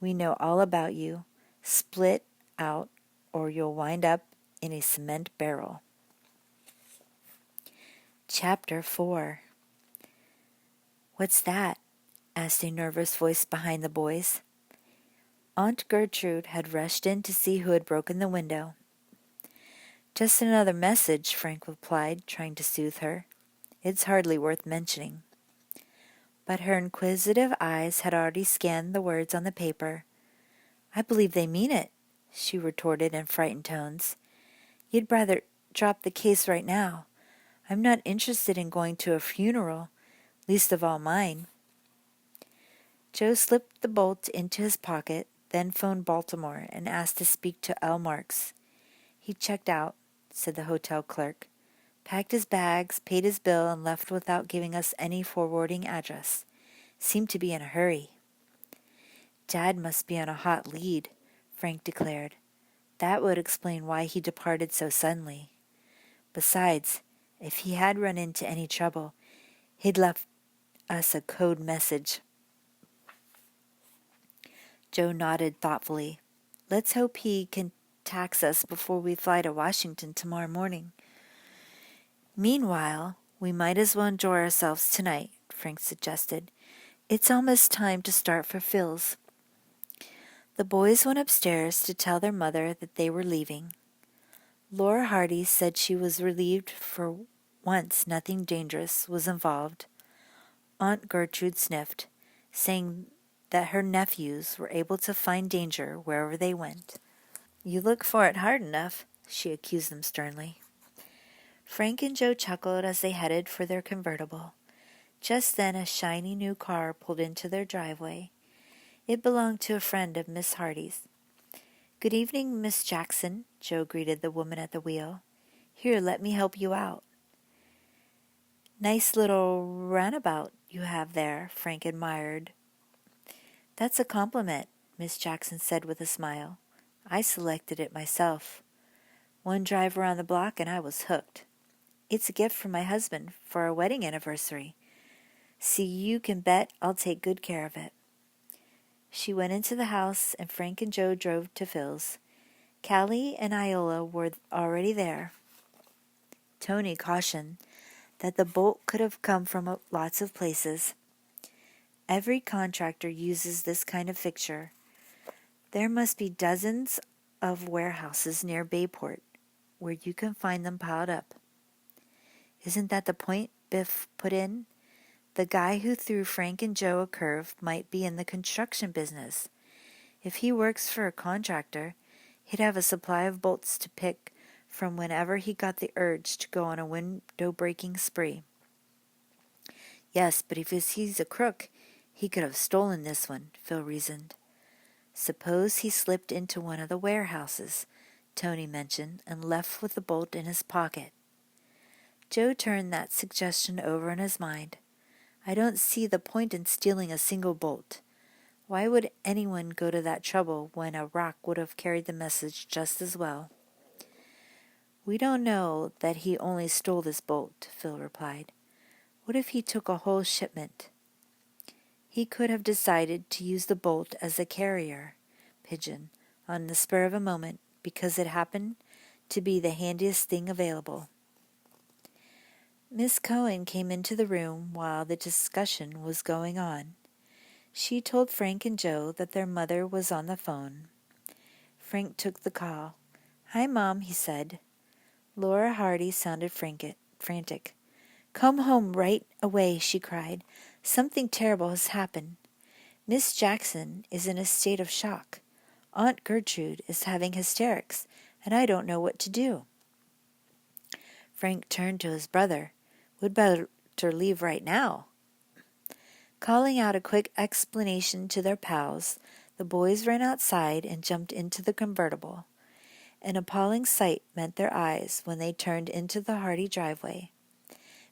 "We know all about you. Split out or you'll wind up in a cement barrel." Chapter 4. "What's that?" asked a nervous voice behind the boys. Aunt Gertrude had rushed in to see who had broken the window. "Just another message," Frank replied, trying to soothe her. "It's hardly worth mentioning." But her inquisitive eyes had already scanned the words on the paper. "I believe they mean it," she retorted in frightened tones. "You'd rather drop the case right now. I'm not interested in going to a funeral, least of all mine." Joe slipped the bolt into his pocket, then phoned Baltimore and asked to speak to L. Marks. "He checked out," said the hotel clerk, "packed his bags, paid his bill, and left without giving us any forwarding address. Seemed to be in a hurry." "Dad must be on a hot lead," Frank declared. "That would explain why he departed so suddenly. Besides, if he had run into any trouble, he'd left us a code message." Joe nodded thoughtfully. "Let's hope he can tax us before we fly to Washington tomorrow morning." "Meanwhile, we might as well enjoy ourselves tonight," Frank suggested. "It's almost time to start for Phil's." The boys went upstairs to tell their mother that they were leaving. Laura Hardy said she was relieved for once nothing dangerous was involved. Aunt Gertrude sniffed, saying that her nephews were able to find danger wherever they went. "You look for it hard enough," she accused them sternly. Frank and Joe chuckled as they headed for their convertible. Just then a shiny new car pulled into their driveway. It belonged to a friend of Miss Hardy's. "Good evening, Miss Jackson," Joe greeted the woman at the wheel. "Here, let me help you out." "Nice little runabout you have there," Frank admired. "That's a compliment," Miss Jackson said with a smile. "I selected it myself. One drive around the block and I was hooked. It's a gift from my husband for our wedding anniversary. See, you can bet I'll take good care of it." She went into the house and Frank and Joe drove to Phil's. Callie and Iola were already there. Tony cautioned that the bolt could have come from lots of places. "Every contractor uses this kind of fixture. There must be dozens of warehouses near Bayport where you can find them piled up." "Isn't that the point?" Biff put in. "The guy who threw Frank and Joe a curve might be in the construction business. If he works for a contractor, he'd have a supply of bolts to pick from whenever he got the urge to go on a window-breaking spree." "Yes, but if he's a crook, he could have stolen this one," Phil reasoned. "Suppose he slipped into one of the warehouses," Tony mentioned, and left with the bolt in his pocket. Joe turned that suggestion over in his mind. "I don't see the point in stealing a single bolt. Why would anyone go to that trouble when a rock would have carried the message just as well?" "We don't know that he only stole this bolt," Phil replied. "What if he took a whole shipment?" "He could have decided to use the bolt as a carrier pigeon on the spur of a moment because it happened to be the handiest thing available." Miss Cohen came into the room while the discussion was going on. She told Frank and Joe that their mother was on the phone. Frank took the call. "Hi, Mom," he said. Laura Hardy sounded frantic. "Come home right away," she cried. "Something terrible has happened. Miss Jackson is in a state of shock. Aunt Gertrude is having hysterics, and I don't know what to do." Frank turned to his brother. "We'd better leave right now." Calling out a quick explanation to their pals, the boys ran outside and jumped into the convertible. An appalling sight met their eyes when they turned into the Hardy driveway.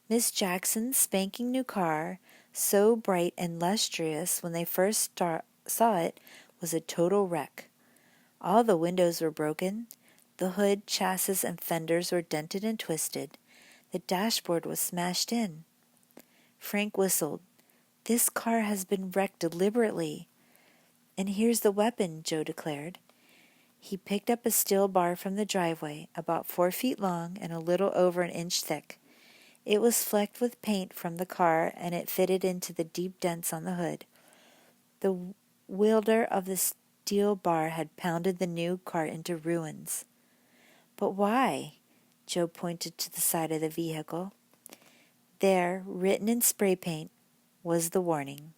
Miss Jackson's spanking new car, so bright and lustrous when they first saw it, was a total wreck. All the windows were broken. The hood, chassis, and fenders were dented and twisted. The dashboard was smashed in. Frank whistled. "This car has been wrecked deliberately." "And here's the weapon," Joe declared. He picked up a steel bar from the driveway, about 4 feet long and a little over an inch thick. It was flecked with paint from the car, and it fitted into the deep dents on the hood. The wielder of the steel bar had pounded the new car into ruins. But why? Joe pointed to the side of the vehicle. There, written in spray paint, was the warning.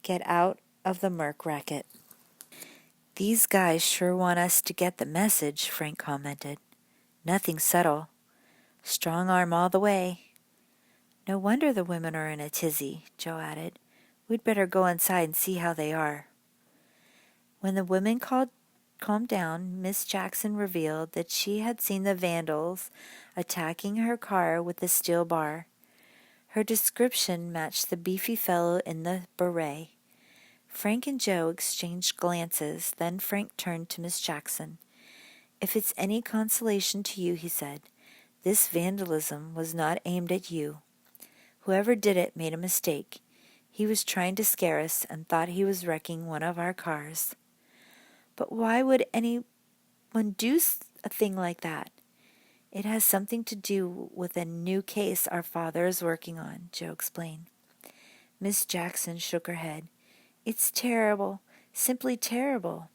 Get out of the Merc racket. These guys sure want us to get the message, Frank commented. Nothing subtle. Strong arm all the way. No wonder the women are in a tizzy, Joe added. We'd better go inside and see how they are. When the women calmed down, Miss Jackson revealed that she had seen the vandals attacking her car with the steel bar. Her description matched the beefy fellow in the beret. Frank and Joe exchanged glances, then Frank turned to Miss Jackson. If it's any consolation to you, he said, this vandalism was not aimed at you. Whoever did it made a mistake. He was trying to scare us and thought he was wrecking one of our cars. But why would anyone do a thing like that? It has something to do with a new case our father is working on, Joe explained. Miss Jackson shook her head. It's terrible, simply terrible.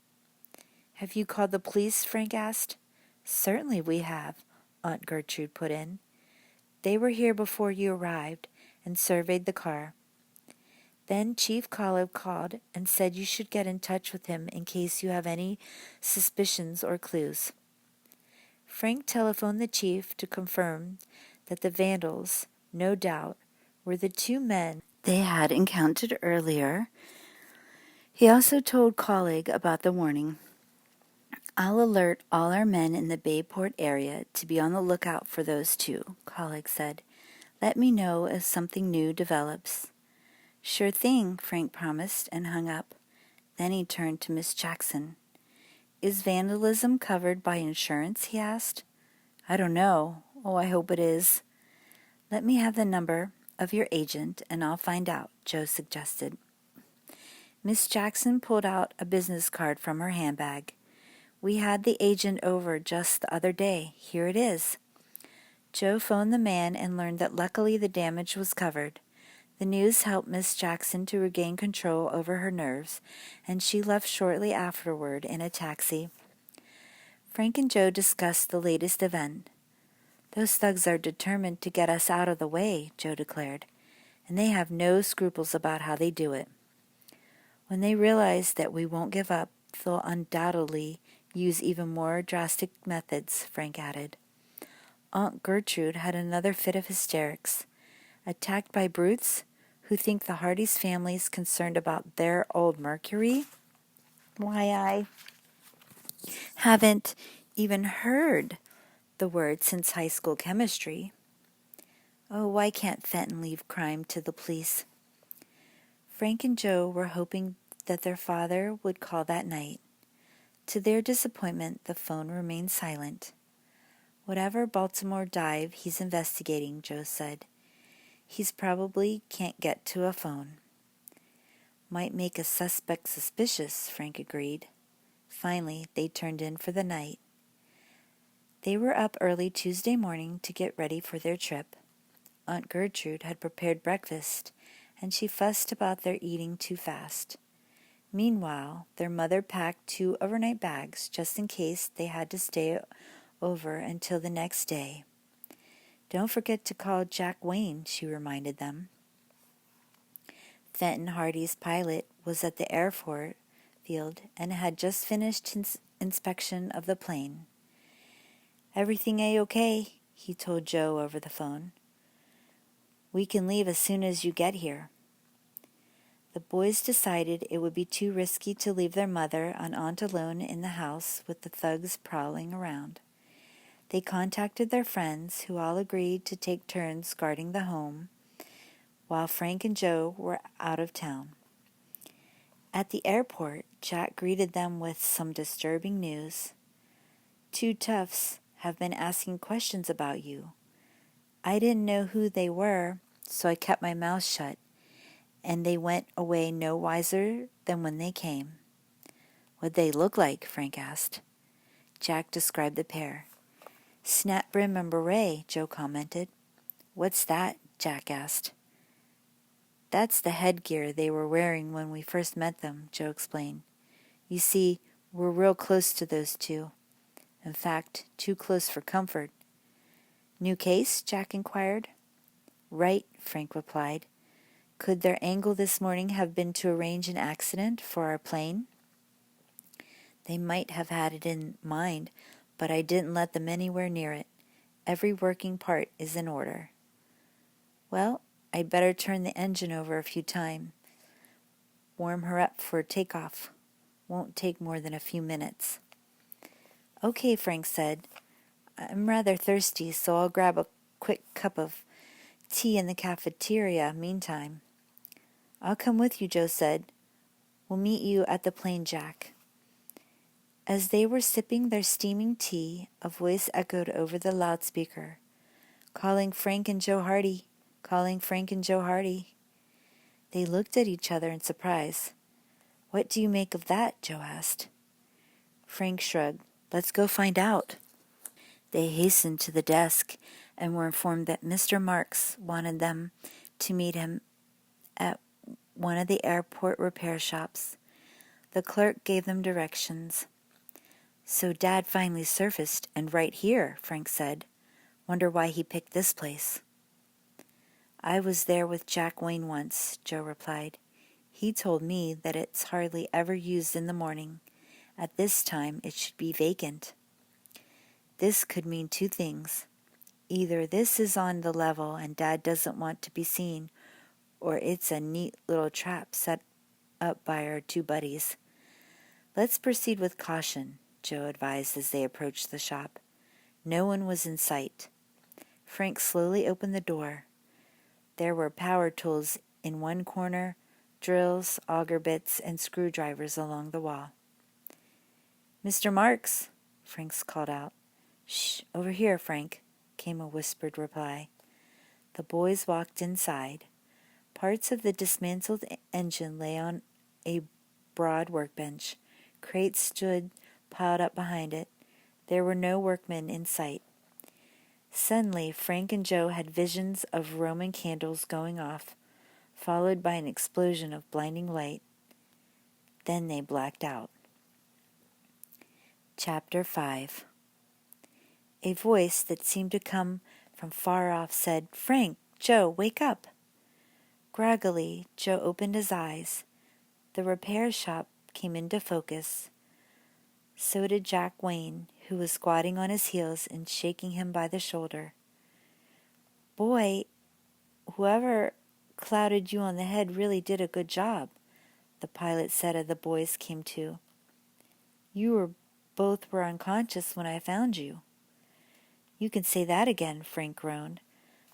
Have you called the police? Frank asked. Certainly we have, Aunt Gertrude put in. They were here before you arrived and surveyed the car. Then Chief Collins called and said you should get in touch with him in case you have any suspicions or clues. Frank telephoned the chief to confirm that the vandals, no doubt, were the two men they had encountered earlier. He also told Colleague about the warning. I'll alert all our men in the Bayport area to be on the lookout for those two, Colleague said. Let me know if something new develops. Sure thing, Frank promised and hung up. Then he turned to Miss Jackson. Is vandalism covered by insurance? He asked. I don't know. Oh, I hope it is. Let me have the number of your agent and I'll find out, Joe suggested. Miss Jackson pulled out a business card from her handbag. We had the agent over just the other day. Here it is. Joe phoned the man and learned that luckily the damage was covered. The news helped Miss Jackson to regain control over her nerves, and she left shortly afterward in a taxi. Frank and Joe discussed the latest event. Those thugs are determined to get us out of the way, Joe declared, and they have no scruples about how they do it. When they realize that we won't give up, they'll undoubtedly use even more drastic methods, Frank added. Aunt Gertrude had another fit of hysterics. Attacked by brutes who think the Hardy's family's concerned about their old Mercury? Why, I haven't even heard the word since high school chemistry. Oh, why can't Fenton leave crime to the police? Frank and Joe were hoping that their father would call that night. To their disappointment, the phone remained silent. Whatever Baltimore dive he's investigating, Joe said. He's probably can't get to a phone. Might make a suspect suspicious, Frank agreed. Finally, they turned in for the night. They were up early Tuesday morning to get ready for their trip. Aunt Gertrude had prepared breakfast, and she fussed about their eating too fast. Meanwhile, their mother packed 2 overnight bags just in case they had to stay over until the next day. Don't forget to call Jack Wayne, she reminded them. Fenton Hardy's pilot was at the airport field and had just finished his inspection of the plane. Everything A-okay, he told Joe over the phone. We can leave as soon as you get here. The boys decided it would be too risky to leave their mother and aunt alone in the house with the thugs prowling around. They contacted their friends, who all agreed to take turns guarding the home, while Frank and Joe were out of town. At the airport, Jack greeted them with some disturbing news. 2 toughs have been asking questions about you. I didn't know who they were, so I kept my mouth shut, and they went away no wiser than when they came. What'd they look like? Frank asked. Jack described the pair. Snap brim and beret, Joe commented. "What's that?" Jack asked. "That's the headgear they were wearing when we first met them," Joe explained. "You see, we're real close to those two. In fact, too close for comfort." "New case?" Jack inquired. "Right," Frank replied. "Could their angle this morning have been to arrange an accident for our plane?" "They might have had it in mind, but I didn't let them anywhere near it. Every working part is in order." "Well, I'd better turn the engine over a few times. Warm her up for takeoff. Won't take more than a few minutes." "Okay," Frank said. "I'm rather thirsty, so I'll grab a quick cup of tea in the cafeteria meantime." "I'll come with you," Joe said. "We'll meet you at the plane, Jack." As they were sipping their steaming tea, a voice echoed over the loudspeaker. "Calling Frank and Joe Hardy. Calling Frank and Joe Hardy." They looked at each other in surprise. "What do you make of that?" Joe asked. Frank shrugged. "Let's go find out." They hastened to the desk and were informed that Mr. Marks wanted them to meet him at one of the airport repair shops. The clerk gave them directions. "So Dad finally surfaced, and right here," Frank said. "Wonder why he picked this place." "I was there with Jack Wayne once," Joe replied. "He told me that it's hardly ever used in the morning. At this time it should be vacant." This could mean two things. Either this is on the level and Dad doesn't want to be seen, or it's a neat little trap set up by our two buddies. "Let's proceed with caution," Joe advised as they approached the shop. No one was in sight. Frank slowly opened the door. There were power tools in one corner, drills, auger bits, and screwdrivers along the wall. "Mr. Marks," Frank called out. "Shh, over here, Frank," came a whispered reply. The boys walked inside. Parts of the dismantled engine lay on a broad workbench. Crates stood piled up behind it. There were no workmen in sight. Suddenly, Frank and Joe had visions of Roman candles going off, followed by an explosion of blinding light. Then they blacked out. Chapter 5. A voice that seemed to come from far off said, "Frank, Joe, wake up." Groggily, Joe opened his eyes. The repair shop came into focus. So did Jack Wayne, who was squatting on his heels and shaking him by the shoulder. "Boy, whoever clouded you on the head really did a good job," the pilot said as the boys came to. Both were unconscious when I found you." "You can say that again," Frank groaned.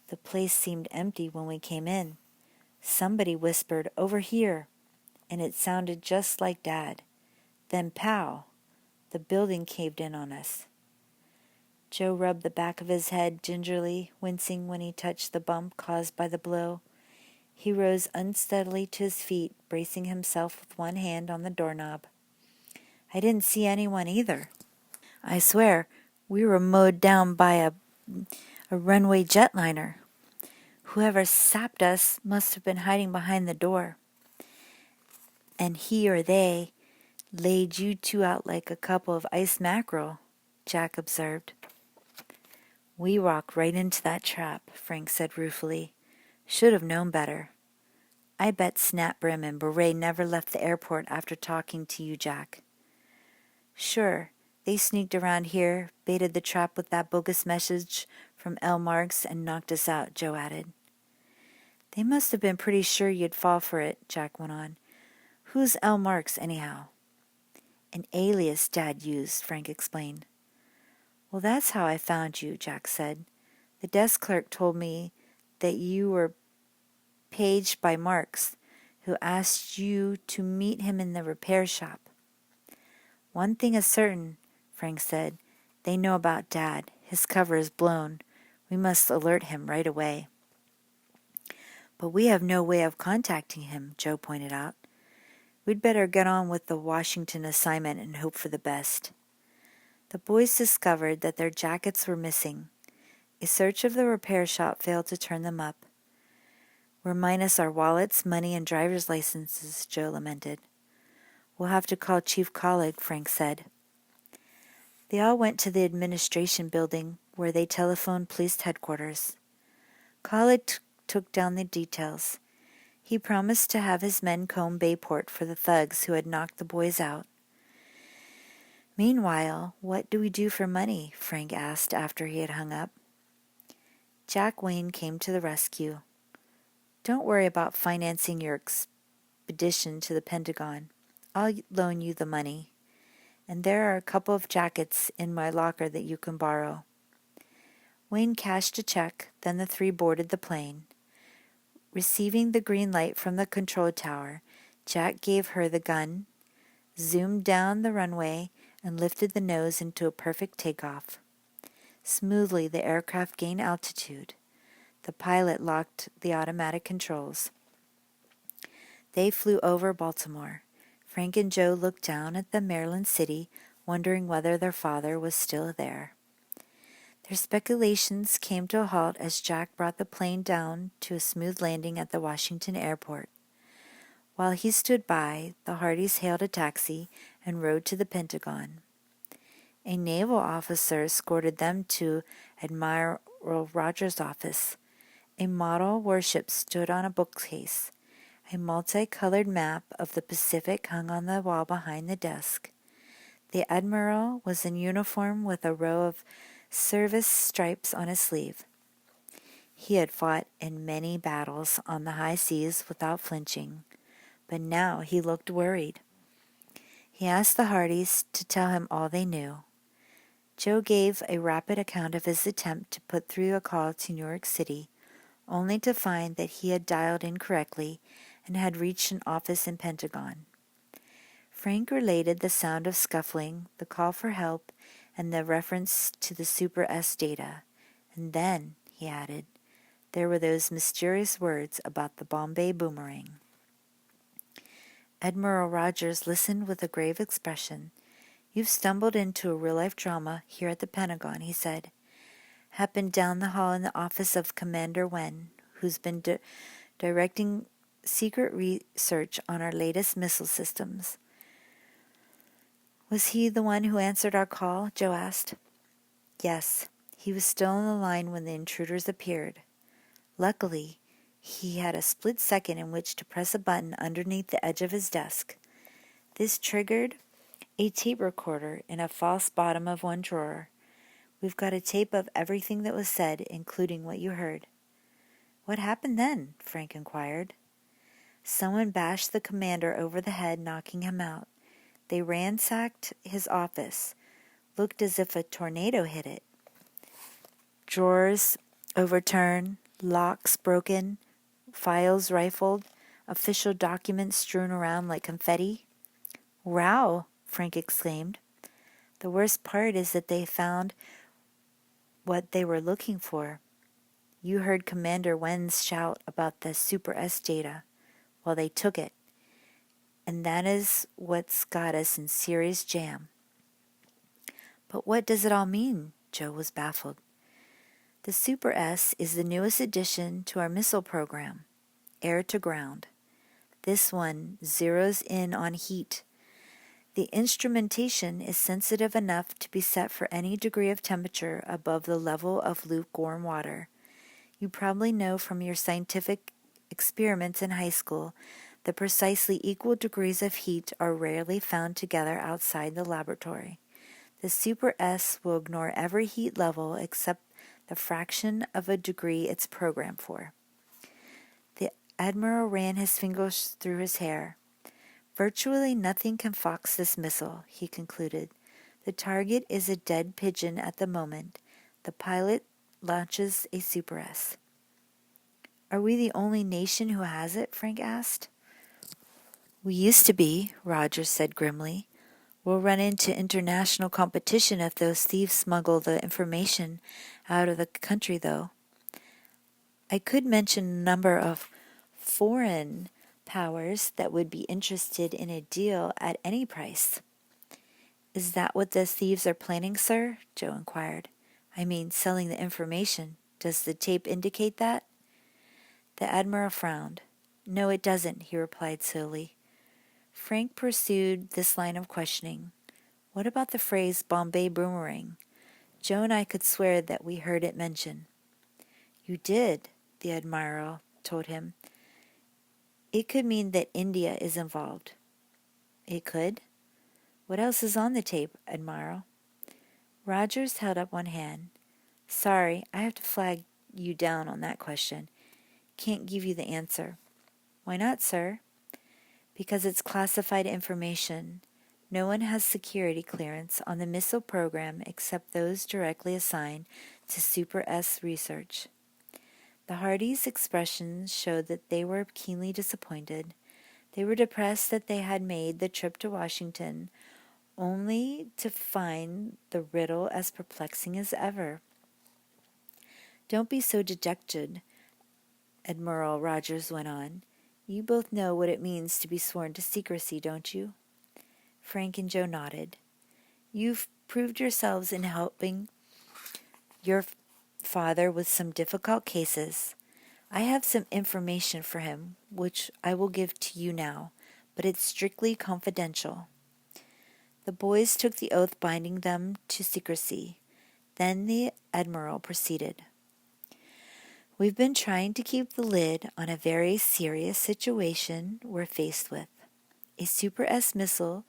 "The place seemed empty when we came in. Somebody whispered, 'Over here,' and it sounded just like Dad. Then pow! The building caved in on us." Joe rubbed the back of his head gingerly, wincing when he touched the bump caused by the blow. He rose unsteadily to his feet, bracing himself with one hand on the doorknob. "I didn't see anyone either. I swear, we were mowed down by a runway jetliner. Whoever sapped us must have been hiding behind the door. And he or they laid you two out like a couple of iced mackerel," Jack observed. "We walked right into that trap," Frank said ruefully. "Should have known better. I bet Snapbrim and Beret never left the airport after talking to you, Jack." "Sure, they sneaked around here, baited the trap with that bogus message from L. Marks, and knocked us out," Joe added. "They must have been pretty sure you'd fall for it," Jack went on. "Who's L. Marks, anyhow?" "An alias Dad used," Frank explained. "Well, that's how I found you," Jack said. "The desk clerk told me that you were paged by Marks, who asked you to meet him in the repair shop." "One thing is certain," Frank said. "They know about Dad. His cover is blown. We must alert him right away." "But we have no way of contacting him," Joe pointed out. "We'd better get on with the Washington assignment and hope for the best." The boys discovered that their jackets were missing. A search of the repair shop failed to turn them up. "We're minus our wallets, money, and driver's licenses," Joe lamented. "We'll have to call Chief Collig," Frank said. They all went to the administration building, where they telephoned police headquarters. Collig took down the details. He promised to have his men comb Bayport for the thugs who had knocked the boys out. "Meanwhile, what do we do for money?" Frank asked after he had hung up. Jack Wayne came to the rescue. "Don't worry about financing your expedition to the Pentagon. I'll loan you the money. And there are a couple of jackets in my locker that you can borrow." Wayne cashed a check, then the three boarded the plane. Receiving the green light from the control tower, Jack gave her the gun, zoomed down the runway, and lifted the nose into a perfect takeoff. Smoothly, the aircraft gained altitude. The pilot locked the automatic controls. They flew over Baltimore. Frank and Joe looked down at the Maryland city, wondering whether their father was still there. Their speculations came to a halt as Jack brought the plane down to a smooth landing at the Washington airport. While he stood by, the Hardys hailed a taxi and rode to the Pentagon. A naval officer escorted them to Admiral Rogers' office. A model warship stood on a bookcase. A multicolored map of the Pacific hung on the wall behind the desk. The admiral was in uniform with a row of service stripes on his sleeve. He had fought in many battles on the high seas without flinching, but now he looked worried. He asked the Hardys to tell him all they knew. Joe gave a rapid account of his attempt to put through a call to New York City, only to find that he had dialed incorrectly and had reached an office in Pentagon. Frank related the sound of scuffling, the call for help, and the reference to the Super S data. And then, he added, there were those mysterious words about the Bombay Boomerang. Admiral Rogers listened with a grave expression. "You've stumbled into a real-life drama here at the Pentagon," he said. "Happened down the hall in the office of Commander Wen, who's been directing secret research on our latest missile systems." "Was he the one who answered our call?" Joe asked. "Yes. He was still on the line when the intruders appeared. Luckily, he had a split second in which to press a button underneath the edge of his desk. This triggered a tape recorder in a false bottom of one drawer. We've got a tape of everything that was said, including what you heard." "What happened then?" Frank inquired. "Someone bashed the commander over the head, knocking him out. They ransacked his office. Looked as if a tornado hit it. Drawers overturned, locks broken, files rifled, official documents strewn around like confetti." "Wow!" Frank exclaimed. "The worst part is that they found what they were looking for. You heard Commander Wen's shout about the Super S data. Well, they took it. And that is what's got us in serious jam." "But what does it all mean?" Joe was baffled. "The Super S is the newest addition to our missile program, air to ground. This one zeroes in on heat. The instrumentation is sensitive enough to be set for any degree of temperature above the level of lukewarm water. You probably know from your scientific experiments in high school that precisely equal degrees of heat are rarely found together outside the laboratory. The Super S will ignore every heat level except the fraction of a degree it's programmed for." The Admiral ran his fingers through his hair. "Virtually nothing can fox this missile," he concluded. "The target is a dead pigeon at the moment. The pilot launches a Super S." "Are we the only nation who has it?" Frank asked. "We used to be," Rogers said grimly. "We'll run into international competition if those thieves smuggle the information out of the country, though. I could mention a number of foreign powers that would be interested in a deal at any price." "Is that what the thieves are planning, sir?" Joe inquired. I mean, selling the information. Does the tape indicate that? The Admiral frowned. No, it doesn't, he replied slowly. Frank pursued this line of questioning. What about the phrase Bombay Boomerang? Joe and I could swear that we heard it mentioned. You did, the Admiral told him. It could mean that India is involved. It could? What else is on the tape, Admiral? Rogers held up one hand. Sorry, I have to flag you down on that question. Can't give you the answer. Why not, sir? Because it's classified information. No one has security clearance on the missile program except those directly assigned to Super S research. The Hardys' expressions showed that they were keenly disappointed. They were depressed that they had made the trip to Washington only to find the riddle as perplexing as ever. Don't be so dejected, Admiral Rogers went on. You both know what it means to be sworn to secrecy, don't you? Frank and Joe nodded. You've proved yourselves in helping your father with some difficult cases. I have some information for him, which I will give to you now, but it's strictly confidential. The boys took the oath binding them to secrecy. Then the Admiral proceeded. We've been trying to keep the lid on a very serious situation we're faced with. A Super S missile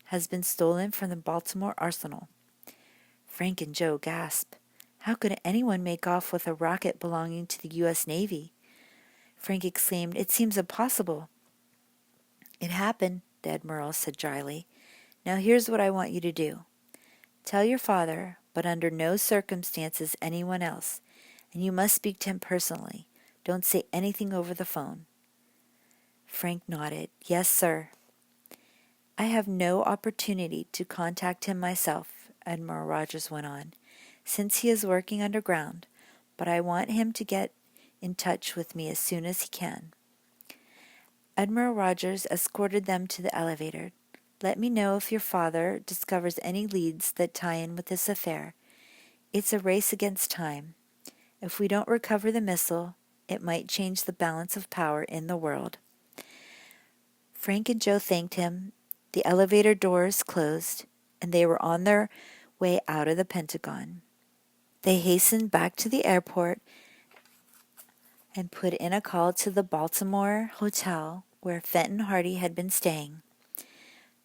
has been stolen from the Baltimore arsenal. Frank and Joe gasped. How could anyone make off with a rocket belonging to the U.S. Navy? Frank exclaimed, It seems impossible. It happened, the Admiral said dryly. Now here's what I want you to do. Tell your father, but under no circumstances anyone else, and you must speak to him personally. Don't say anything over the phone. Frank nodded. Yes, sir. I have no opportunity to contact him myself, Admiral Rogers went on, since he is working underground, but I want him to get in touch with me as soon as he can. Admiral Rogers escorted them to the elevator. Let me know if your father discovers any leads that tie in with this affair. It's a race against time. If we don't recover the missile, it might change the balance of power in the world. Frank and Joe thanked him. The elevator doors closed, and they were on their way out of the Pentagon. They hastened back to the airport and put in a call to the Baltimore hotel where Fenton Hardy had been staying.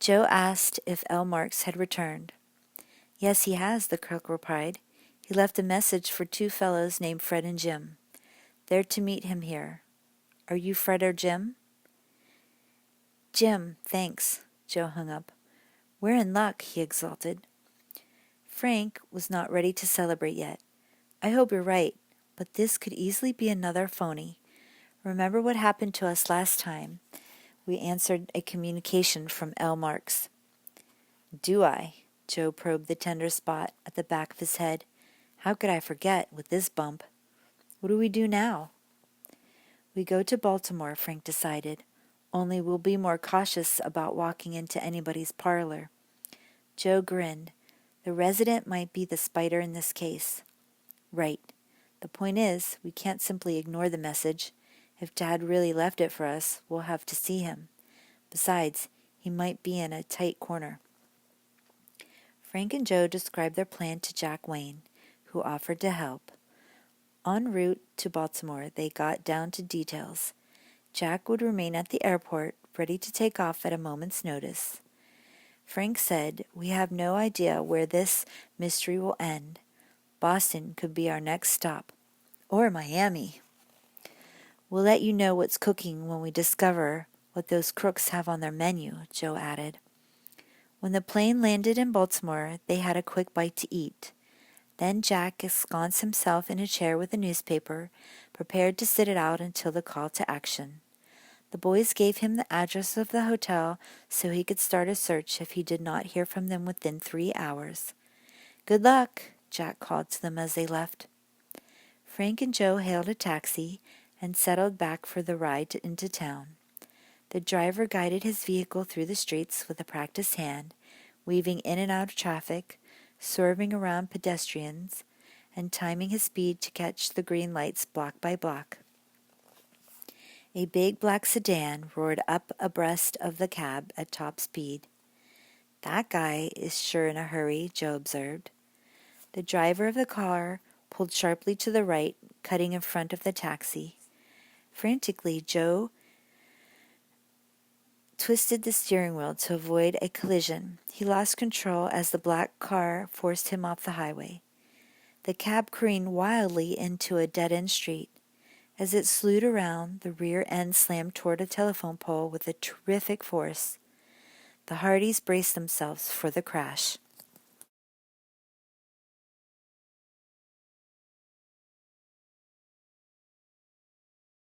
Joe asked if L. Marks had returned. Yes, he has, the cook replied. He left a message for two fellows named Fred and Jim. They're to meet him here. Are you Fred or Jim? Jim, thanks. Joe hung up. We're in luck, he exulted. Frank was not ready to celebrate yet. I hope you're right, but this could easily be another phony. Remember what happened to us last time we answered a communication from L. Marks. Do I? Joe probed the tender spot at the back of his head. How could I forget with this bump? What do we do now? We go to Baltimore, Frank decided. Only we'll be more cautious about walking into anybody's parlor. Joe grinned. The resident might be the spider in this case. Right. The point is, we can't simply ignore the message. If Dad really left it for us, we'll have to see him. Besides, he might be in a tight corner. Frank and Joe described their plan to Jack Wayne, who offered to help. En route to Baltimore, they got down to details. Jack would remain at the airport, ready to take off at a moment's notice. Frank said, We have no idea where this mystery will end. Boston could be our next stop. Or Miami. We'll let you know what's cooking when we discover what those crooks have on their menu, Joe added. When the plane landed in Baltimore, they had a quick bite to eat. Then Jack ensconced himself in a chair with a newspaper, prepared to sit it out until the call to action. The boys gave him the address of the hotel so he could start a search if he did not hear from them within 3 hours. Good luck, Jack called to them as they left. Frank and Joe hailed a taxi and settled back for the ride into town. The driver guided his vehicle through the streets with a practiced hand, weaving in and out of traffic, swerving around pedestrians, and timing his speed to catch the green lights block by block. A big black sedan roared up abreast of the cab at top speed. "That guy is sure in a hurry," Joe observed. The driver of the car pulled sharply to the right, cutting in front of the taxi. Frantically, Joe twisted the steering wheel to avoid a collision. He lost control as the black car forced him off the highway. The cab careened wildly into a dead-end street. As it slewed around, the rear end slammed toward a telephone pole with a terrific force. The Hardys braced themselves for the crash.